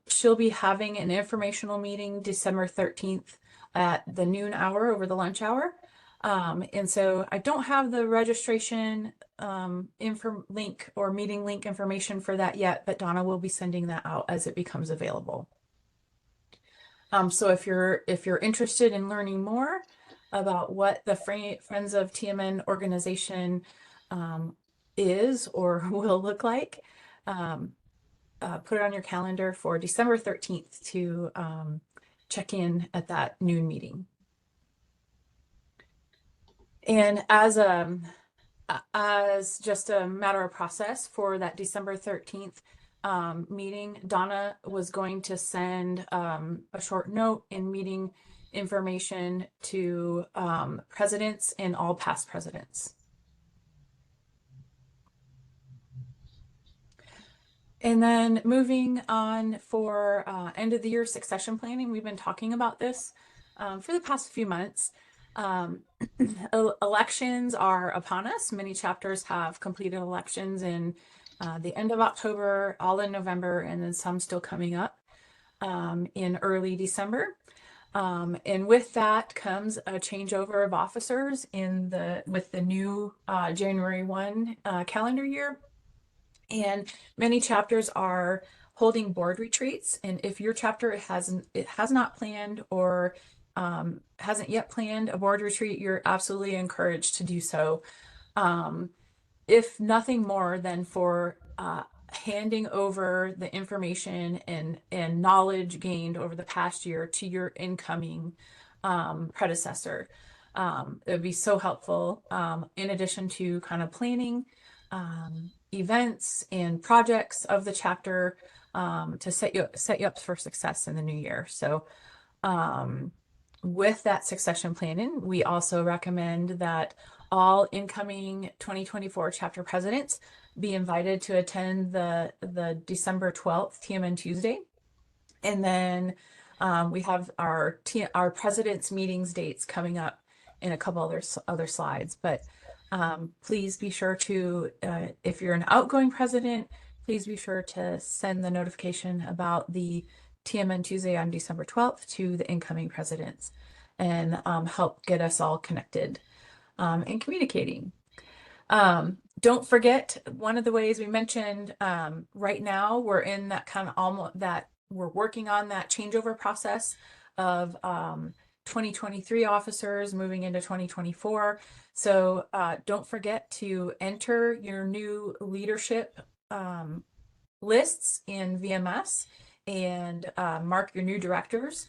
She'll be having an informational meeting December 13th at the noon hour over the lunch hour. And so I don't have the registration link or meeting link information for that yet, but Donna will be sending that out as it becomes available. So if you're interested in learning more about what the Friends of TMN organization is or will look like, put it on your calendar for December 13th to check in at that noon meeting. And as just a matter of process for that December 13th meeting, Donna was going to send a short note in meeting information to presidents and all past presidents. And then moving on for end of the year succession planning, we've been talking about this for the past few months. Elections are upon us. Many chapters have completed elections in the end of October, all in November, and then some still coming up in early December. And with that comes a changeover of officers with the new January 1 calendar year. And many chapters are holding board retreats. And if your chapter has not planned or hasn't yet planned a board retreat, you're absolutely encouraged to do so. If nothing more than for handing over the information and knowledge gained over the past year to your incoming predecessor. It would be so helpful in addition to kind of planning events and projects of the chapter to set you up for success in the new year. So with that succession planning, we also recommend that all incoming 2024 chapter presidents be invited to attend the December 12th TMN Tuesday. And then we have our presidents meetings dates coming up in a couple other slides, but please be sure to, if you're an outgoing president, please be sure to send the notification about the TMN Tuesday on December 12th to the incoming presidents and help get us all connected and communicating. Don't forget, one of the ways we mentioned right now, we're in that kind of almost that we're working on that changeover process of 2023 officers moving into 2024. So don't forget to enter your new leadership lists in VMS and mark your new directors.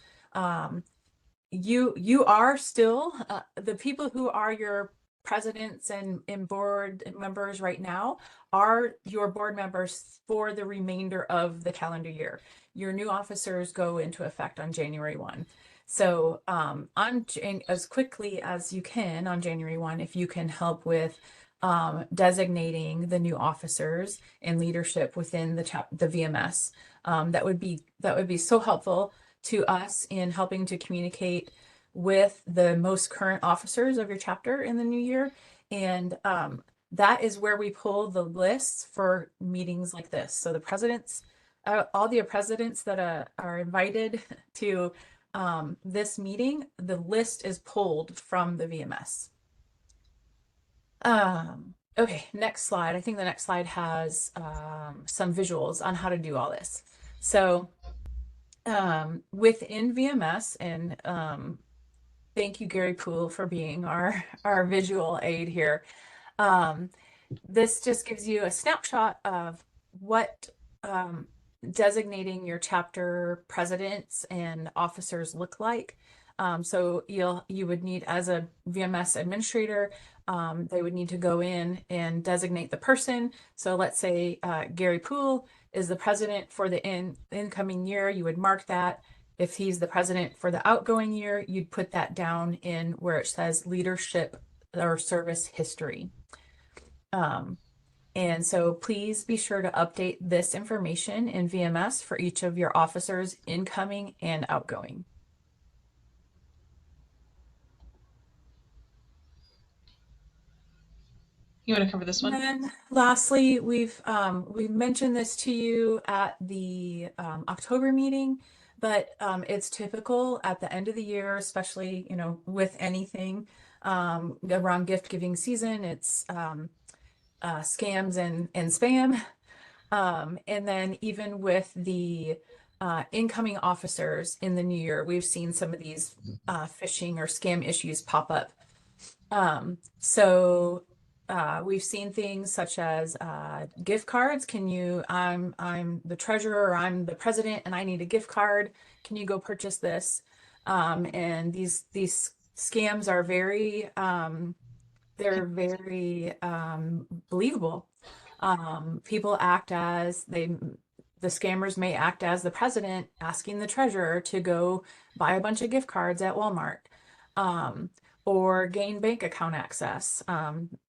You are still the people who are your presidents and board members right now are your board members for the remainder of the calendar year. Your new officers go into effect on January 1. So as quickly as you can on January 1, if you can help with designating the new officers and leadership within the VMS, that would be so helpful to us in helping to communicate with the most current officers of your chapter in the new year. And that is where we pull the lists for meetings like this. So the presidents, all the presidents that are invited to this meeting, the list is pulled from the VMS. Okay, next slide. I think the next slide has some visuals on how to do all this. So within VMS, and thank you, Gary Poole, for being our visual aid here. This just gives you a snapshot of what designating your chapter presidents and officers look like. So you would need, as a VMS administrator, they would need to go in and designate the person. So let's say Gary Poole is the president for the incoming year. You would mark that. If he's the president for the outgoing year, you'd put that down in where it says leadership or service history. And so please be sure to update this information in VMS for each of your officers, incoming and outgoing. You want to cover this one? And then lastly, we've mentioned this to you at the October meeting, but it's typical at the end of the year, especially, you know, with anything around gift giving season, it's scams and spam. And then even with the incoming officers in the new year, we've seen some of these phishing or scam issues pop up. So we've seen things such as gift cards. I'm the treasurer, or I'm the president, and I need a gift card. Can you go purchase this? And these scams are very they're very believable. People act as the scammers may act as the president asking the treasurer to go buy a bunch of gift cards at Walmart. Or gain bank account access.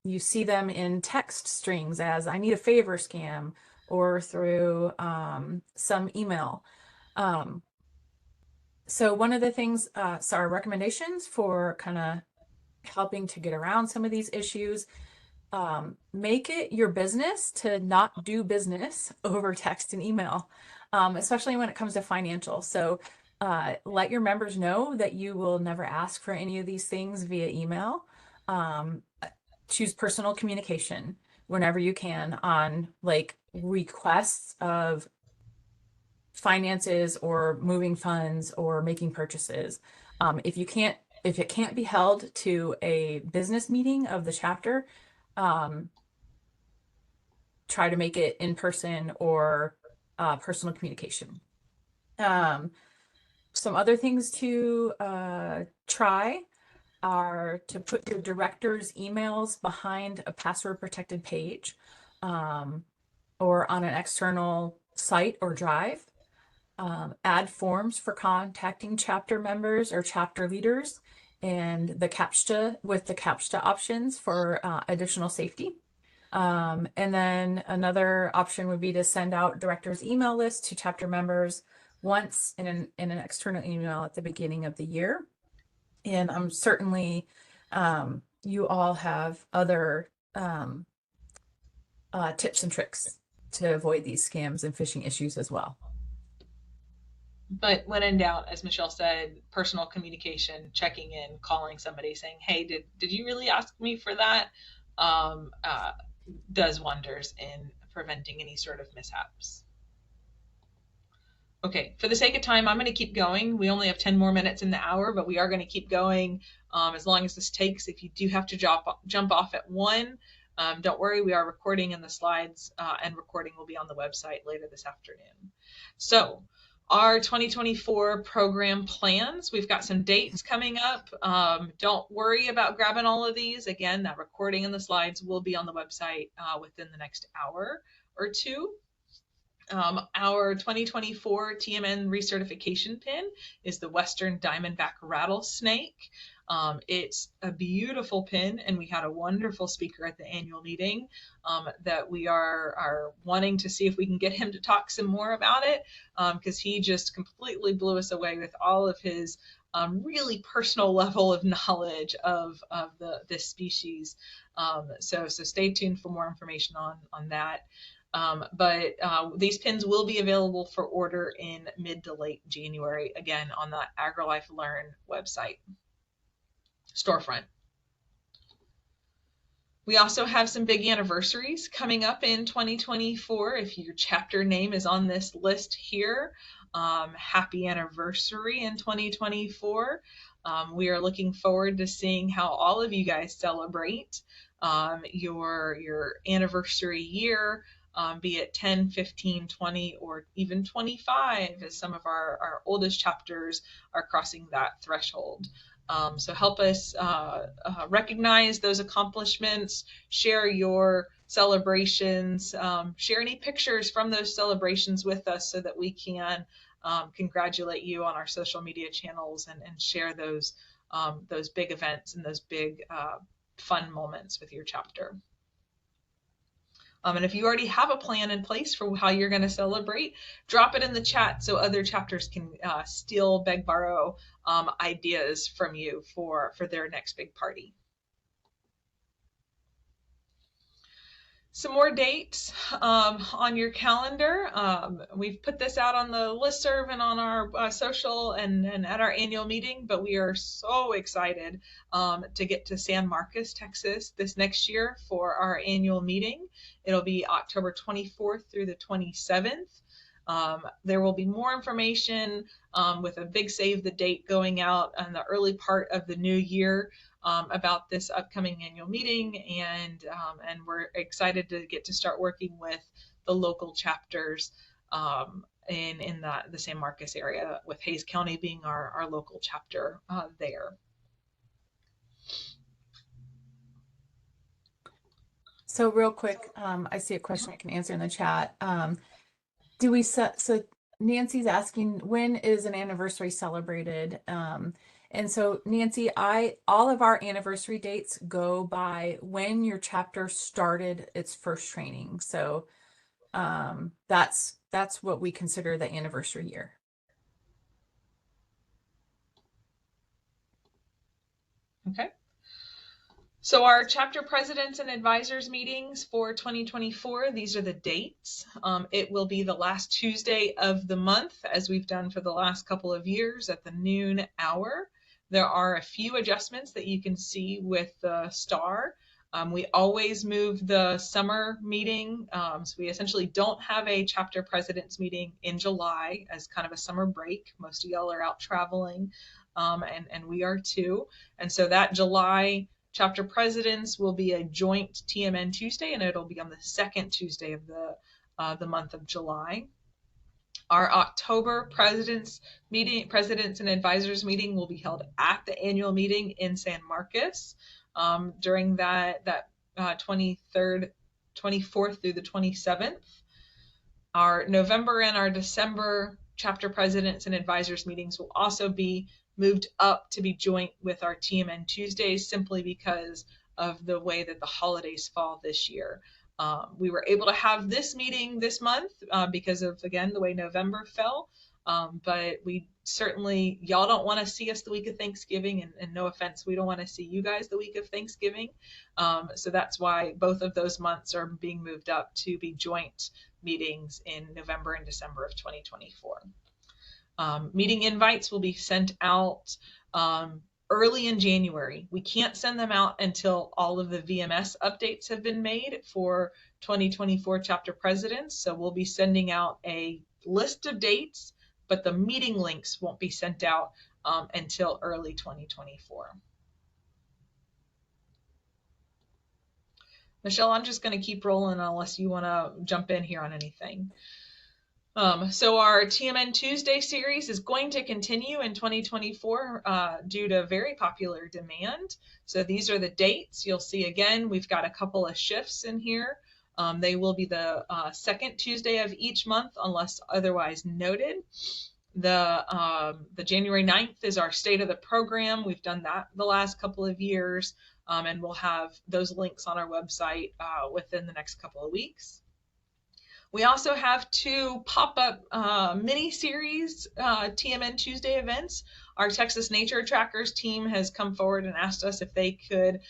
You see them in text strings as I need a favor scam, or through some email. So one of the things, so our recommendations for kind of helping to get around some of these issues, make it your business to not do business over text and email, especially when it comes to financial. So let your members know that you will never ask for any of these things via email. Choose personal communication whenever you can on like requests of finances or moving funds or making purchases. If it can't be held to a business meeting of the chapter, try to make it in person or personal communication. Some other things to try are to put your director's emails behind a password protected page, or on an external site or drive. Add forms for contacting chapter members or chapter leaders, and the CAPTCHA options for additional safety. And then another option would be to send out director's email list to chapter members once in an external email at the beginning of the year. And I'm certainly, you all have other tips and tricks to avoid these scams and phishing issues as well. But when in doubt, as Michelle said, personal communication, checking in, calling somebody, saying, "Hey, did you really ask me for that?" Does wonders in preventing any sort of mishaps. Okay, for the sake of time, I'm going to keep going. We only have 10 more minutes in the hour, but we are going to keep going as long as this takes. If you do have to jump off at 1, don't worry, we are recording, and the slides and recording will be on the website later this afternoon. So our 2024 program plans, we've got some dates coming up. Don't worry about grabbing all of these. Again, that recording and the slides will be on the website within the next hour or two. Our 2024 TMN recertification pin is the Western Diamondback Rattlesnake. It's a beautiful pin, and we had a wonderful speaker at the annual meeting that we are wanting to see if we can get him to talk some more about it, because he just completely blew us away with all of his really personal level of knowledge of this species. So stay tuned for more information on that. But these pins will be available for order in mid to late January, again, on the AgriLife Learn website storefront. We also have some big anniversaries coming up in 2024. If your chapter name is on this list here, happy anniversary in 2024. We are looking forward to seeing how all of you guys celebrate your anniversary year, be it 10, 15, 20, or even 25, as some of our oldest chapters are crossing that threshold. So help us recognize those accomplishments, share your celebrations, share any pictures from those celebrations with us so that we can congratulate you on our social media channels and share those big events and those big fun moments with your chapter. And if you already have a plan in place for how you're going to celebrate, drop it in the chat so other chapters can steal, beg, borrow ideas from you for their next big party. Some more dates on your calendar. We've put this out on the listserv and on our social and at our annual meeting, but we are so excited to get to San Marcos, Texas this next year for our annual meeting. It'll be October 24th through the 27th. There will be more information with a big save the date going out in the early part of the new year about this upcoming annual meeting, and we're excited to get to start working with the local chapters in the San Marcos area, with Hays County being our local chapter there. So real quick, I see a question I can answer in the chat. So Nancy's asking, when is an anniversary celebrated? And so Nancy, all of our anniversary dates go by when your chapter started its first training. So that's what we consider the anniversary year. Okay. So our chapter presidents and advisors meetings for 2024, these are the dates. It will be the last Tuesday of the month, as we've done for the last couple of years, at the noon hour. There are a few adjustments that you can see with the star. We always move the summer meeting. So we essentially don't have a chapter presidents meeting in July as kind of a summer break. Most of y'all are out traveling, and we are too. And so that July chapter presidents will be a joint TMN Tuesday, and it'll be on the second Tuesday of the month of July. Our October presidents and advisors meeting will be held at the annual meeting in San Marcos during that 24th through the 27th. Our November and our December chapter presidents and advisors meetings will also be moved up to be joint with our TMN Tuesdays, simply because of the way that the holidays fall this year. We were able to have this meeting this month because of, again, the way November fell. But we certainly, y'all don't want to see us the week of Thanksgiving, and no offense, we don't want to see you guys the week of Thanksgiving. So that's why both of those months are being moved up to be joint meetings in November and December of 2024. Meeting invites will be sent out early in January. We can't send them out until all of the VMS updates have been made for 2024 chapter presidents. So we'll be sending out a list of dates, but the meeting links won't be sent out until early 2024. Michelle, I'm just going to keep rolling unless you want to jump in here on anything. So our TMN Tuesday series is going to continue in 2024 due to very popular demand. So these are the dates. You'll see again, we've got a couple of shifts in here. They will be the second Tuesday of each month unless otherwise noted. The January 9th is our state of the program. We've done that the last couple of years, and we'll have those links on our website within the next couple of weeks. We also have two pop-up mini-series TMN Tuesday events. Our Texas Nature Trackers team has come forward and asked us if they could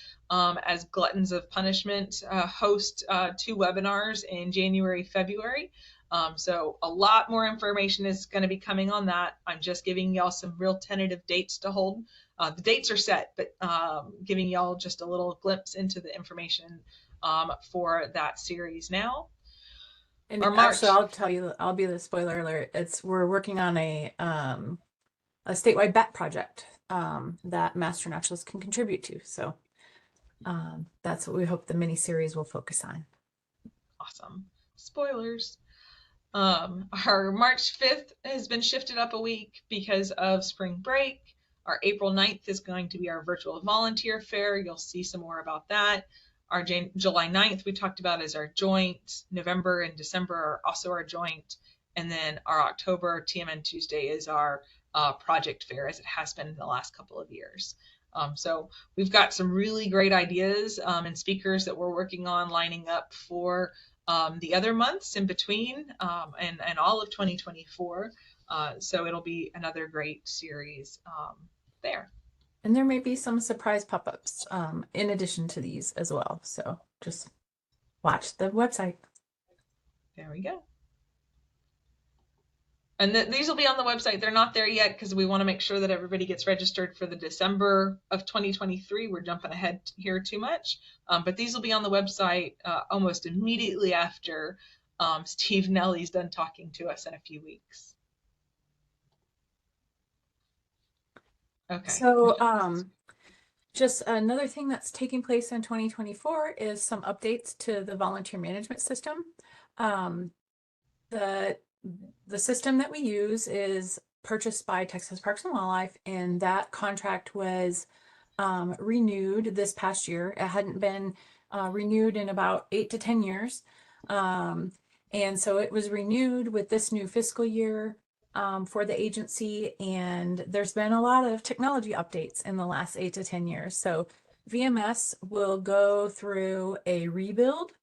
as Gluttons of Punishment host 2 webinars in January, February. So a lot more information is going to be coming on that. I'm just giving y'all some real tentative dates to hold. The dates are set, but giving y'all just a little glimpse into the information for that series now. And Our March. actually, I'll tell you, I'll be the spoiler alert. We're working on a statewide bat project that Master Naturalists can contribute to. So that's what we hope the mini series will focus on. Awesome. Spoilers. Our March 5th has been shifted up a week because of spring break. Our April 9th is going to be our virtual volunteer fair. You'll see some more about that. Our July 9th we talked about as our joint. November and December are also our joint. And then our October TMN Tuesday is our project fair, as it has been in the last couple of years. So we've got some really great ideas and speakers that we're working on lining up for the other months in between and all of 2024. So it'll be another great series there. And there may be some surprise pop-ups in addition to these as well. So just watch the website. There we go. And these will be on the website. They're not there yet because we want to make sure that everybody gets registered for the December of 2023. We're jumping ahead here too much. But these will be on the website almost immediately after Steve Nelly's done talking to us in a few weeks. Okay. So just another thing that's taking place in 2024 is some updates to the volunteer management system. The system that we use is purchased by Texas Parks and Wildlife, and that contract was renewed this past year. It hadn't been renewed in about 8 to 10 years. And so it was renewed with this new fiscal year for the agency, and there's been a lot of technology updates in the last 8 to 10 years. So VMS will go through a rebuild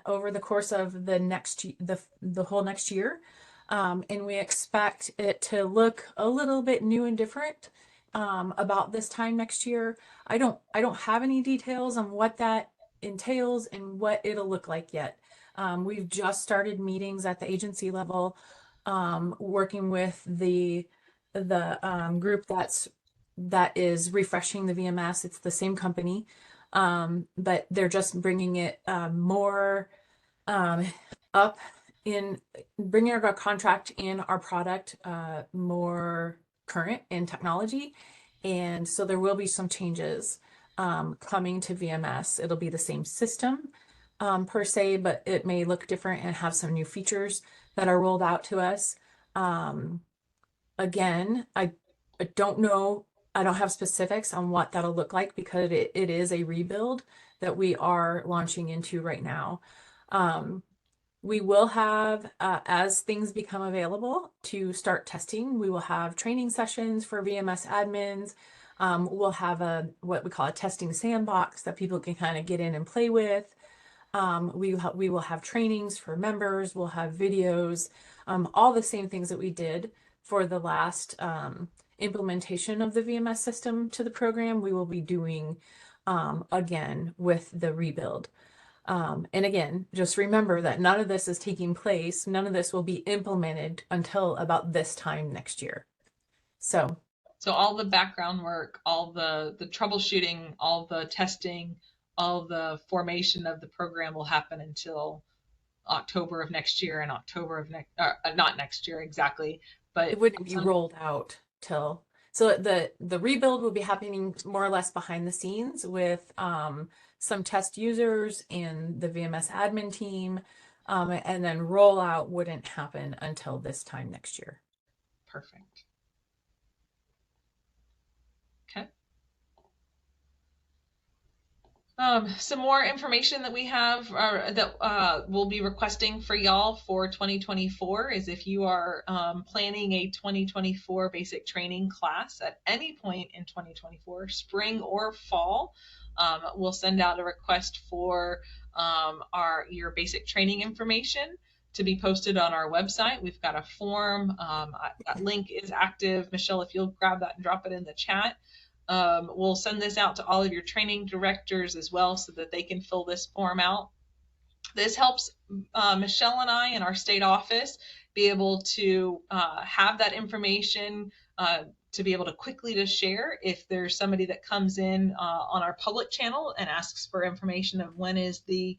over the course of the whole next year. And we expect it to look a little bit new and different about this time next year. I don't have any details on what that entails and what it'll look like yet. We've just started meetings at the agency level, working with the group that is refreshing the VMS. It's the same company, but they're just bringing it more up in bringing our contract and our product more current in technology. And so there will be some changes coming to VMS. It'll be the same system per se, but it may look different and have some new features that are rolled out to us. Again, I don't know. I don't have specifics on what that'll look like because it is a rebuild that we are launching into right now. We will have, as things become available to start testing, we will have training sessions for VMS admins. We'll have what we call a testing sandbox that people can kind of get in and play with. We will have trainings for members. We'll have videos, all the same things that we did for the last implementation of the VMS system to the program. We will be doing again with the rebuild. And again, just remember that none of this is taking place. None of this will be implemented until about this time next year. So all the background work, all the troubleshooting, all the testing, all the formation of the program will happen until October of next year and October of not next year exactly, but it wouldn't be rolled out till. So the rebuild will be happening more or less behind the scenes with some test users and the VMS admin team, and then rollout wouldn't happen until this time next year. Perfect. Okay. Some more information that we have that we'll be requesting for y'all for 2024 is if you are planning a 2024 basic training class at any point in 2024, spring or fall, we'll send out a request for your basic training information to be posted on our website. We've got a form. That link is active. Michelle, if you'll grab that and drop it in the chat. We'll send this out to all of your training directors as well so that they can fill this form out. This helps Michelle and I in our state office be able to have that information to be able to quickly to share if there's somebody that comes in on our public channel and asks for information of when is the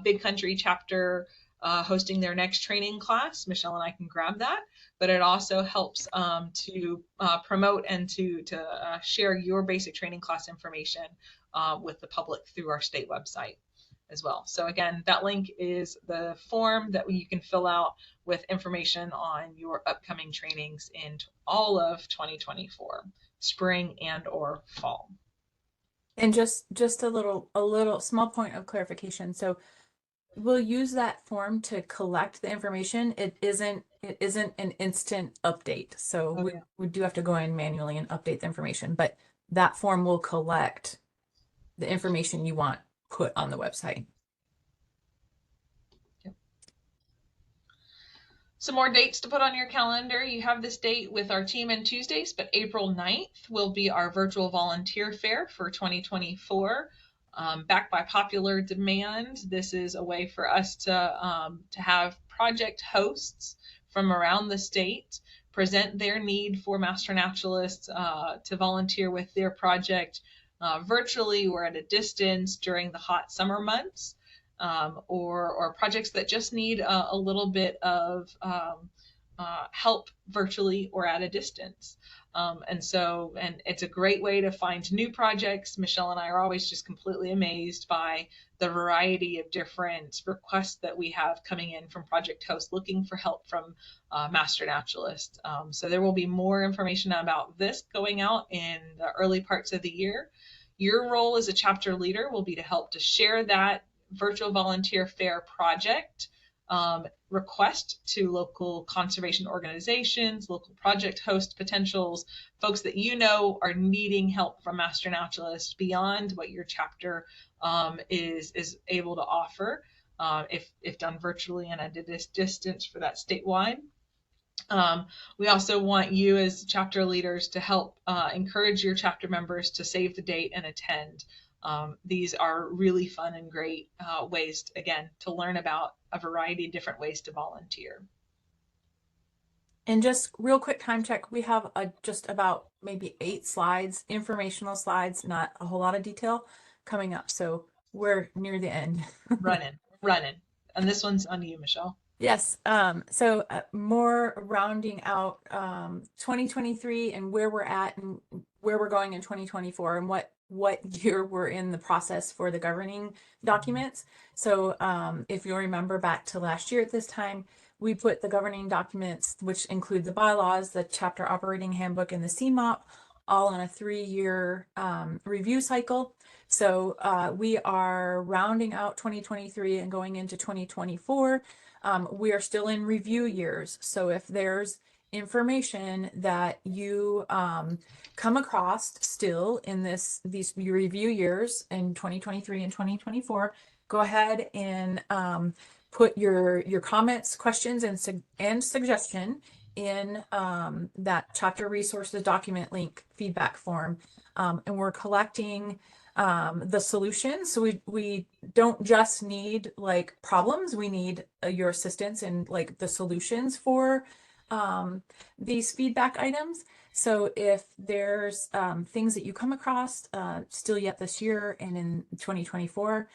Big Country chapter hosting their next training class. Michelle and I can grab that, but it also helps to promote and to share your basic training class information with the public through our state website as well. So again, that link is the form that you can fill out with information on your upcoming trainings in all of 2024, spring and or fall. And just a little small point of clarification. So we'll use that form to collect the information. It isn't an instant update. So we do have to go in manually and update the information, but that form will collect the information you want put on the website. Some more dates to put on your calendar. You have this date with our TMN Tuesdays, but April 9th will be our virtual volunteer fair for 2024. Backed by popular demand, this is a way for us to have project hosts from around the state present their need for master naturalists to volunteer with their project virtually or at a distance during the hot summer months, or projects that just need a little bit of help virtually or at a distance. And it's a great way to find new projects. Michelle and I are always just completely amazed by the variety of different requests that we have coming in from project hosts looking for help from master naturalists. So there will be more information about this going out in the early parts of the year. Your role as a chapter leader will be to help to share that virtual volunteer fair project request to local conservation organizations, local project host potentials, folks that you know are needing help from master naturalists beyond what your chapter is able to offer, if done virtually and at a distance for that statewide. We also want you as chapter leaders to help encourage your chapter members to save the date and attend. These are really fun and great ways, again, to learn about a variety of different ways to volunteer. And just real quick time check, we have just about maybe 8 slides, informational slides, not a whole lot of detail coming up. So we're near the end. running. And this one's on you, Michelle. Yes. So more rounding out 2023 and where we're at and where we're going in 2024 and what year we're in the process for the governing documents. So if you'll remember back to last year at this time, we put the governing documents, which include the bylaws, the chapter operating handbook, and the CMOP, all on a 3-year review cycle. So we are rounding out 2023 and going into 2024. We are still in review years. So if there's information that you come across still in these review years in 2023 and 2024, go ahead and put your comments, questions, and suggestion in that chapter resources document link feedback form. And we're collecting the solutions. So we don't just need like problems, we need your assistance in like the solutions for these feedback items. So if there's things that you come across still yet this year and in 2024,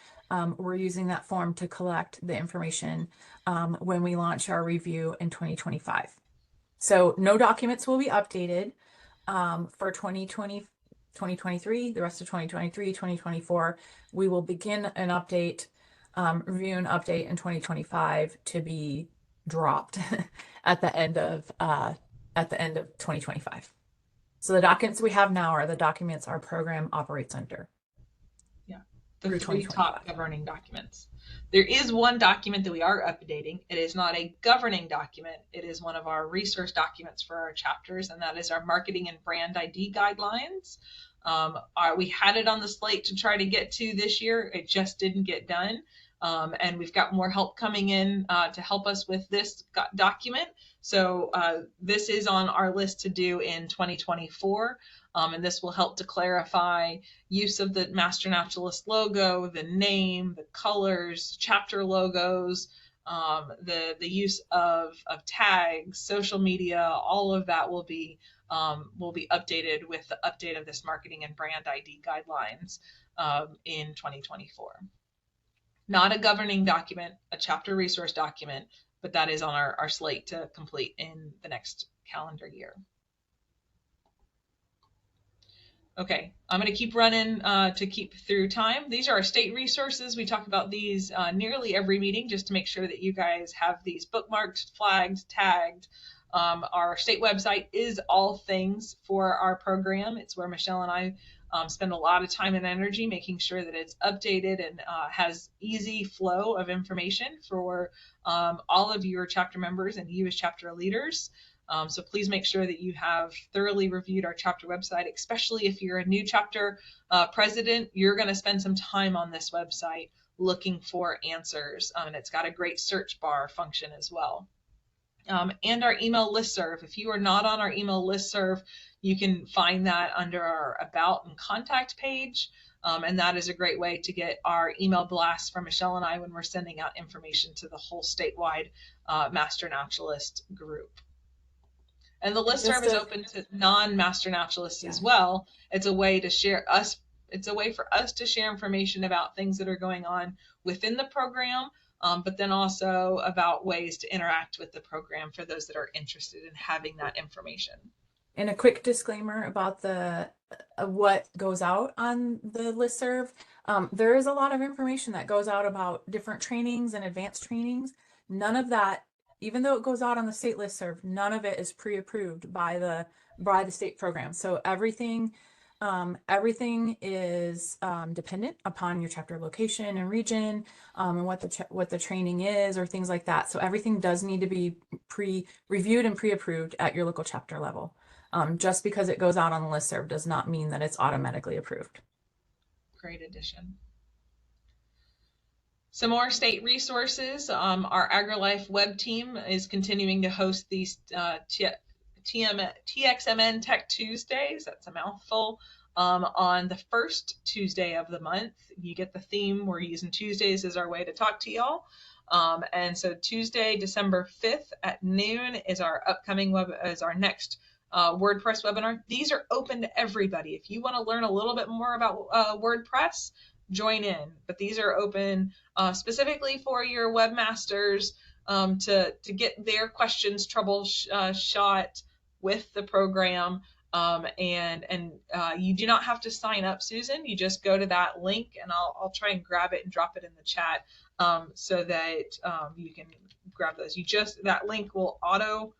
we're using that form to collect the information when we launch our review in 2025. So no documents will be updated for 2023, the rest of 2023, 2024. We will begin an update, review and update in 2025 to be dropped at the end of 2025. So the documents we have now are the documents our program operates under. Yeah, the 3 top governing documents. There is one document that we are updating. It is not a governing document. It is one of our resource documents for our chapters, and that is our marketing and brand ID guidelines. We had it on the slate to try to get to this year. It just didn't get done. And we've got more help coming in to help us with this document. So this is on our list to do in 2024. And this will help to clarify use of the Master Naturalist logo, the name, the colors, chapter logos, the use of tags, social media. All of that will be updated with the update of this marketing and brand ID guidelines in 2024. Not a governing document, a chapter resource document, but that is on our slate to complete in the next calendar year. Okay, I'm going to keep running to keep through time. These are our state resources. We talk about these nearly every meeting just to make sure that you guys have these bookmarked, flagged, tagged. Our state website is all things for our program. It's where Michelle and I spend a lot of time and energy making sure that it's updated and has easy flow of information for all of your chapter members and you as chapter leaders. So please make sure that you have thoroughly reviewed our chapter website, especially if you're a new chapter president. You're going to spend some time on this website looking for answers. And it's got a great search bar function as well. And our email listserv. If you are not on our email listserv, you can find that under our About and Contact page. And that is a great way to get our email blasts from Michelle and I when we're sending out information to the whole statewide Master Naturalist group. And the listserv is open to non-Master Naturalists as well. It's a way to share us. It's a way for us to share information about things that are going on within the program, but then also about ways to interact with the program for those that are interested in having that information. And a quick disclaimer about the what goes out on the listserv. There is a lot of information that goes out about different trainings and advanced trainings. None of that, even though it goes out on the state listserv, none of it is pre-approved by the state program. So everything is dependent upon your chapter location and region, and what the training is or things like that. So everything does need to be pre-reviewed and pre-approved at your local chapter level. Just because it goes out on the listserv does not mean that it's automatically approved. Great addition. Some more state resources. Our AgriLife web team is continuing to host these TXMN Tech Tuesdays. That's a mouthful. On the first Tuesday of the month. You get the theme. We're using Tuesdays as our way to talk to y'all. And so Tuesday, December 5th at noon is our upcoming our next WordPress webinar. These are open to everybody. If you want to learn a little bit more about WordPress, join in. But these are open specifically for your webmasters to get their questions troubleshot with the program. And you do not have to sign up, Susan. You just go to that link, and I'll try and grab it and drop it in the chat so that you can grab those. That link will auto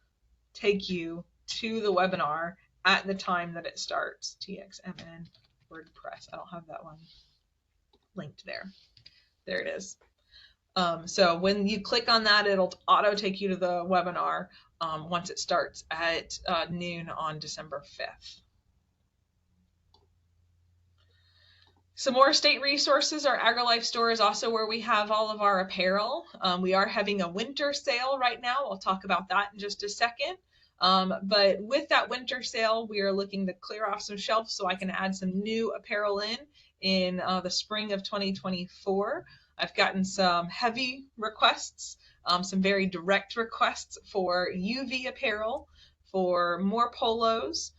take you to the webinar at the time that it starts. TXMN WordPress. I don't have that one linked there. There it is. So when you click on that, it'll auto take you to the webinar once it starts at noon on December 5th. Some more state resources. Our AgriLife store is also where we have all of our apparel. We are having a winter sale right now. I'll talk about that in just a second. But with that winter sale, we are looking to clear off some shelves so I can add some new apparel in the spring of 2024. I've gotten some heavy requests, some very direct requests for UV apparel, for more polos,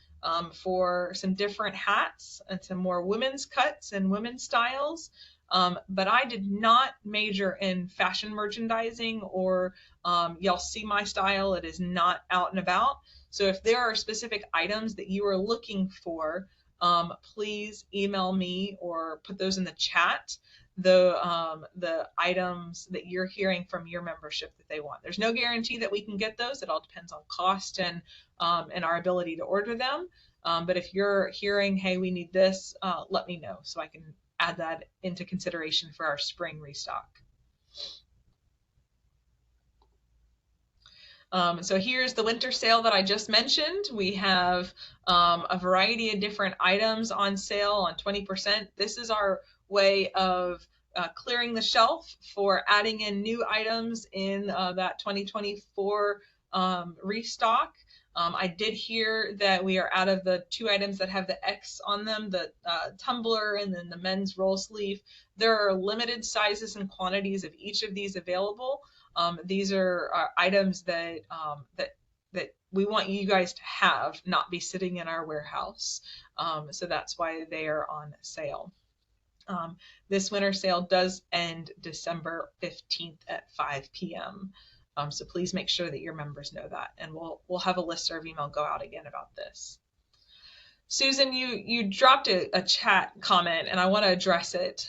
for some different hats and some more women's cuts and women's styles. But I did not major in fashion merchandising or y'all see my style. It is not out and about. So if there are specific items that you are looking for, please email me or put those in the chat. The items that you're hearing from your membership that they want. There's no guarantee that we can get those. It all depends on cost and our ability to order them. But if you're hearing, hey, we need this, let me know so I can add that into consideration for our spring restock. So here's the winter sale that I just mentioned. We have a variety of different items on sale on 20%. This is our way of clearing the shelf for adding in new items in that 2024 restock. I did hear that we are out of the 2 items that have the X on them, the tumbler and then the men's roll sleeve. There are limited sizes and quantities of each of these available. These are items that that we want you guys to have, not be sitting in our warehouse. So that's why they are on sale. This winter sale does end December 15th at 5 p.m. So please make sure that your members know that, and we'll have a listserv email go out again about this. Susan, you dropped a chat comment, and I want to address it.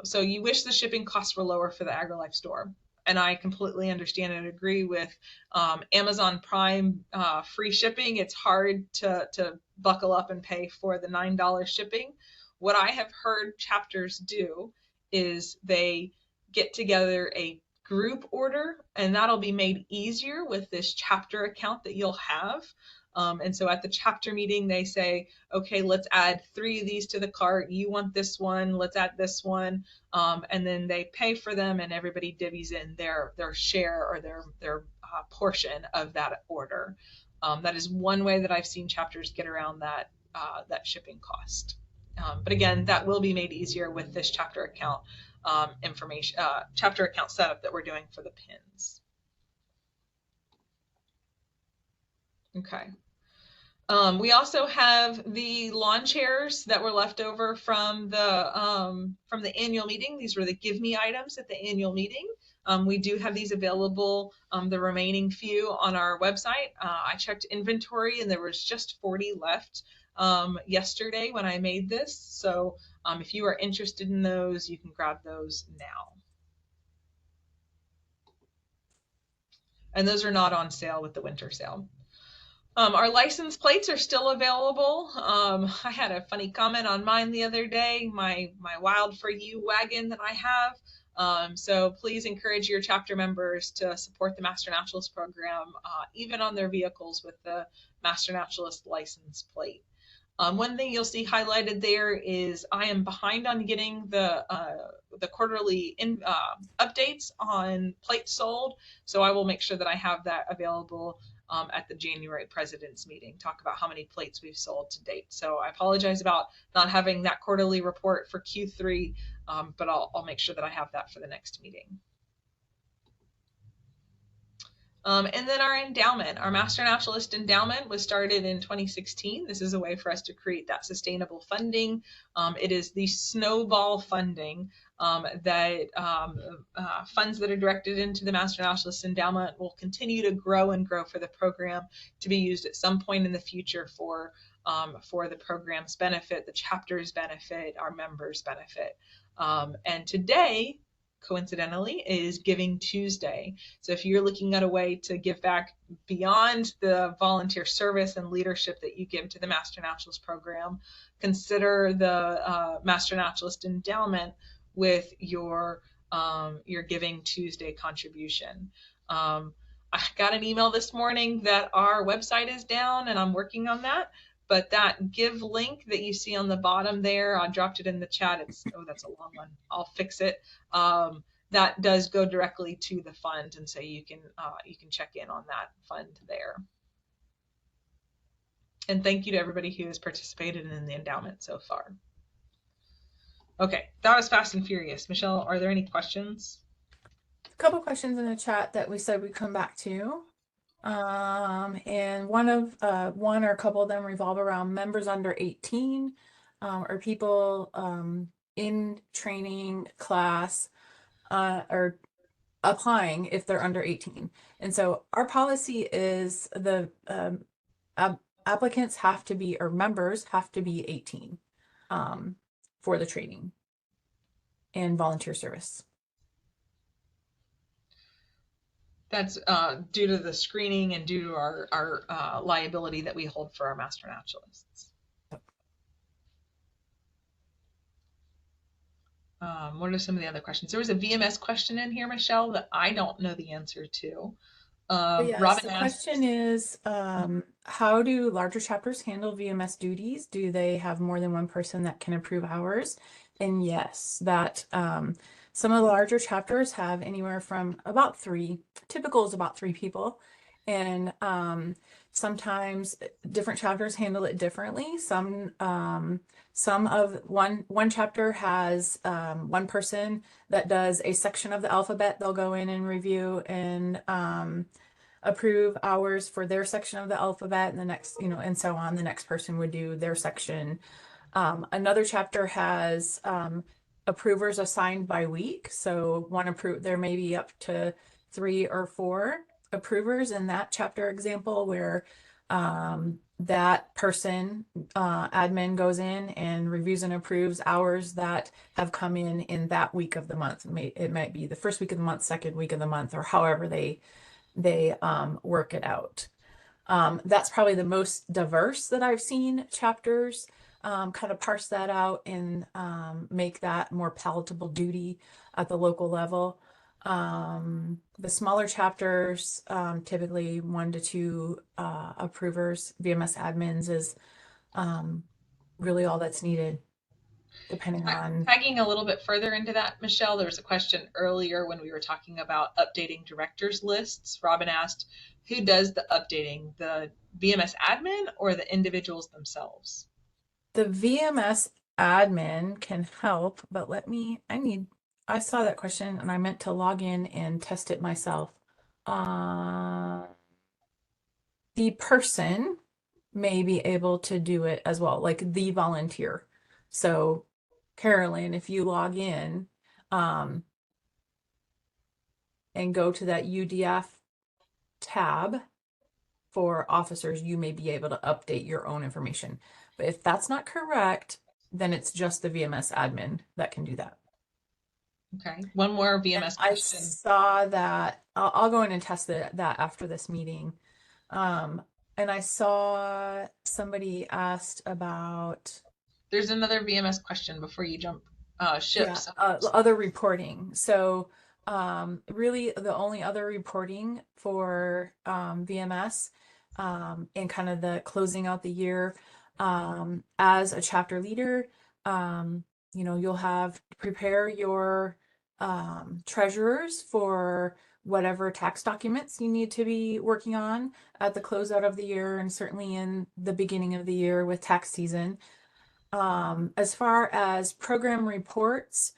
So you wish the shipping costs were lower for the AgriLife store, and I completely understand and agree with Amazon Prime free shipping. It's hard to buckle up and pay for the $9 shipping. What I have heard chapters do is they get together a group order, and that'll be made easier with this chapter account that you'll have. And so at the chapter meeting, they say, okay, let's add 3 of these to the cart. You want this one, let's add this one. And then they pay for them, and everybody divvies in their share or their portion of that order. That is one way that I've seen chapters get around that shipping cost. But again, that will be made easier with this chapter account information, chapter account setup that we're doing for the pins. Okay. We also have the lawn chairs that were left over from the annual meeting. These were the give me items at the annual meeting. We do have these available, the remaining few on our website. I checked inventory and there was just 40 left yesterday when I made this. So if you are interested in those, you can grab those now. And those are not on sale with the winter sale. Our license plates are still available. I had a funny comment on mine the other day, my Wild for You wagon that I have. So please encourage your chapter members to support the Master Naturalist program, even on their vehicles with the Master Naturalist license plate. One thing you'll see highlighted there is I am behind on getting the quarterly updates on plates sold, so I will make sure that I have that available at the January President's meeting, talk about how many plates we've sold to date. So I apologize about not having that quarterly report for Q3, but I'll make sure that I have that for the next meeting. And then our endowment, our Master Naturalist Endowment was started in 2016. This is a way for us to create that sustainable funding. It is the snowball funding that funds that are directed into the Master Naturalist Endowment will continue to grow and grow for the program to be used at some point in the future for the program's benefit, the chapter's benefit, our members' benefit. And today, coincidentally, is Giving Tuesday. So if you're looking at a way to give back beyond the volunteer service and leadership that you give to the Master Naturalist program, consider the Master Naturalist Endowment with your Giving Tuesday contribution. I got an email this morning that our website is down, and I'm working on that. But that give link that you see on the bottom there, I dropped it in the chat. Oh, that's a long one. I'll fix it. That does go directly to the fund, and so you can check in on that fund there. And thank you to everybody who has participated in the endowment so far. Okay, that was fast and furious. Michelle, are there any questions? A couple questions in the chat that we said we'd come back to. And one or a couple of them revolve around members under 18, or people in training class or applying if they're under 18. And so our policy is the applicants have to be, or members have to be 18 for the training and volunteer service. That's due to the screening and due to our liability that we hold for our Master Naturalists. What are some of the other questions? There was a VMS question in here, Michelle, that I don't know the answer to. Yes, Robin the asked, question is, how do larger chapters handle VMS duties? Do they have more than one person that can approve hours? And yes, that some of the larger chapters have anywhere from about three, typical is about three people. And sometimes different chapters handle it differently. Some of one chapter has one person that does a section of the alphabet. They'll go in and review and approve hours for their section of the alphabet, and the next, and so on. The next person would do their section. Another chapter has approvers assigned by week. So there may be up to 3 or 4 approvers in that chapter example where that person, admin, goes in and reviews and approves hours that have come in that week of the month. It might be the first week of the month, second week of the month, or however they work it out. That's probably the most diverse that I've seen chapters kind of parse that out and make that more palatable duty at the local level. The smaller chapters, typically 1 to 2 approvers, VMS admins is really all that's needed, depending on. tagging a little bit further into that, Michelle, there was a question earlier when we were talking about updating directors lists. Robin asked, who does the updating, the VMS admin or the individuals themselves? The VMS admin can help, but I saw that question and I meant to log in and test it myself. The person may be able to do it as well, like the volunteer. So Carolyn, if you log in and go to that UDF tab for officers, you may be able to update your own information. But if that's not correct, then it's just the VMS admin that can do that. Okay, one more And VMS I question. saw that. I'll go in and test that after this meeting. And I saw somebody asked about There's another VMS question before you jump ships. other reporting. So really the only other reporting for VMS and kind of the closing out the year as a chapter leader, you'll have to prepare your treasurers for whatever tax documents you need to be working on at the closeout of the year, and certainly in the beginning of the year with tax season. As far as program reports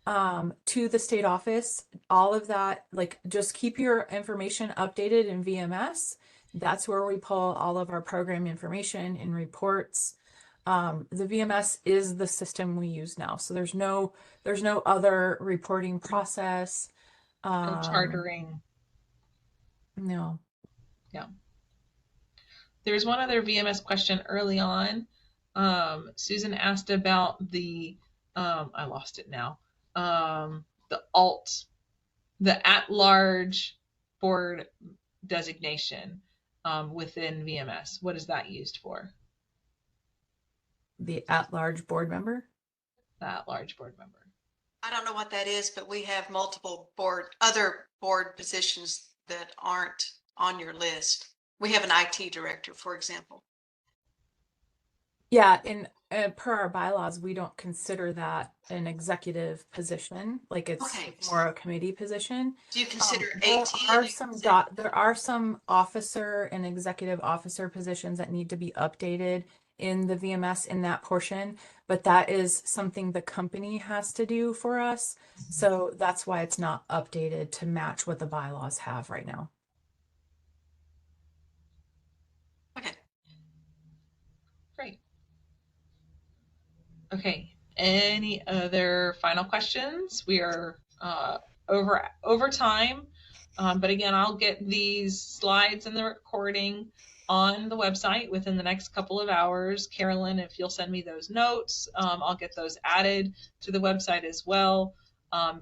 to the state office, all of that, like, just keep your information updated in VMS. That's where we pull all of our program information and reports. The VMS is the system we use now, so there's no other reporting process. No chartering. No. Yeah. There's one other VMS question early on. Susan asked about the, I lost it now. The at-large board designation within VMS. What is that used for? The at-large board member? The at-large board member. I don't know what that is, but we have multiple other board positions that aren't on your list. We have an IT director, for example. Yeah, and per our bylaws, we don't consider that an executive position. Like, it's Okay. more a committee position. Do you consider There AT? are some officer and executive officer positions that need to be updated in the VMS in that portion, but that is something the company has to do for us. So that's why it's not updated to match what the bylaws have right now. Okay. Great. Okay. Any other final questions? We are over time, but again, I'll get these slides and the recording on the website within the next couple of hours. Carolyn, if you'll send me those notes, I'll get those added to the website as well.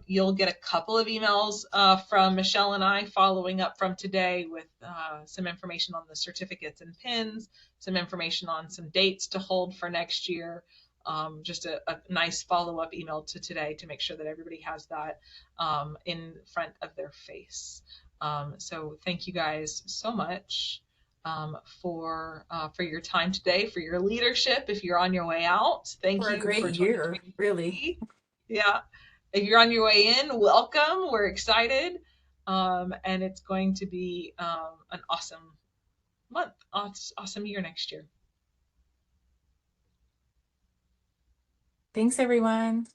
You'll get a couple of emails from Michelle and I following up from today with some information on the certificates and pins, some information on some dates to hold for next year. Just a nice follow-up email to today to make sure that everybody has that in front of their face. So thank you guys so much for your time today, for your leadership. If you're on your way out, thank For a you great for year, really. 2023. Yeah. If you're on your way in, welcome. We're excited. And it's going to be an awesome month, awesome year next year. Thanks, everyone.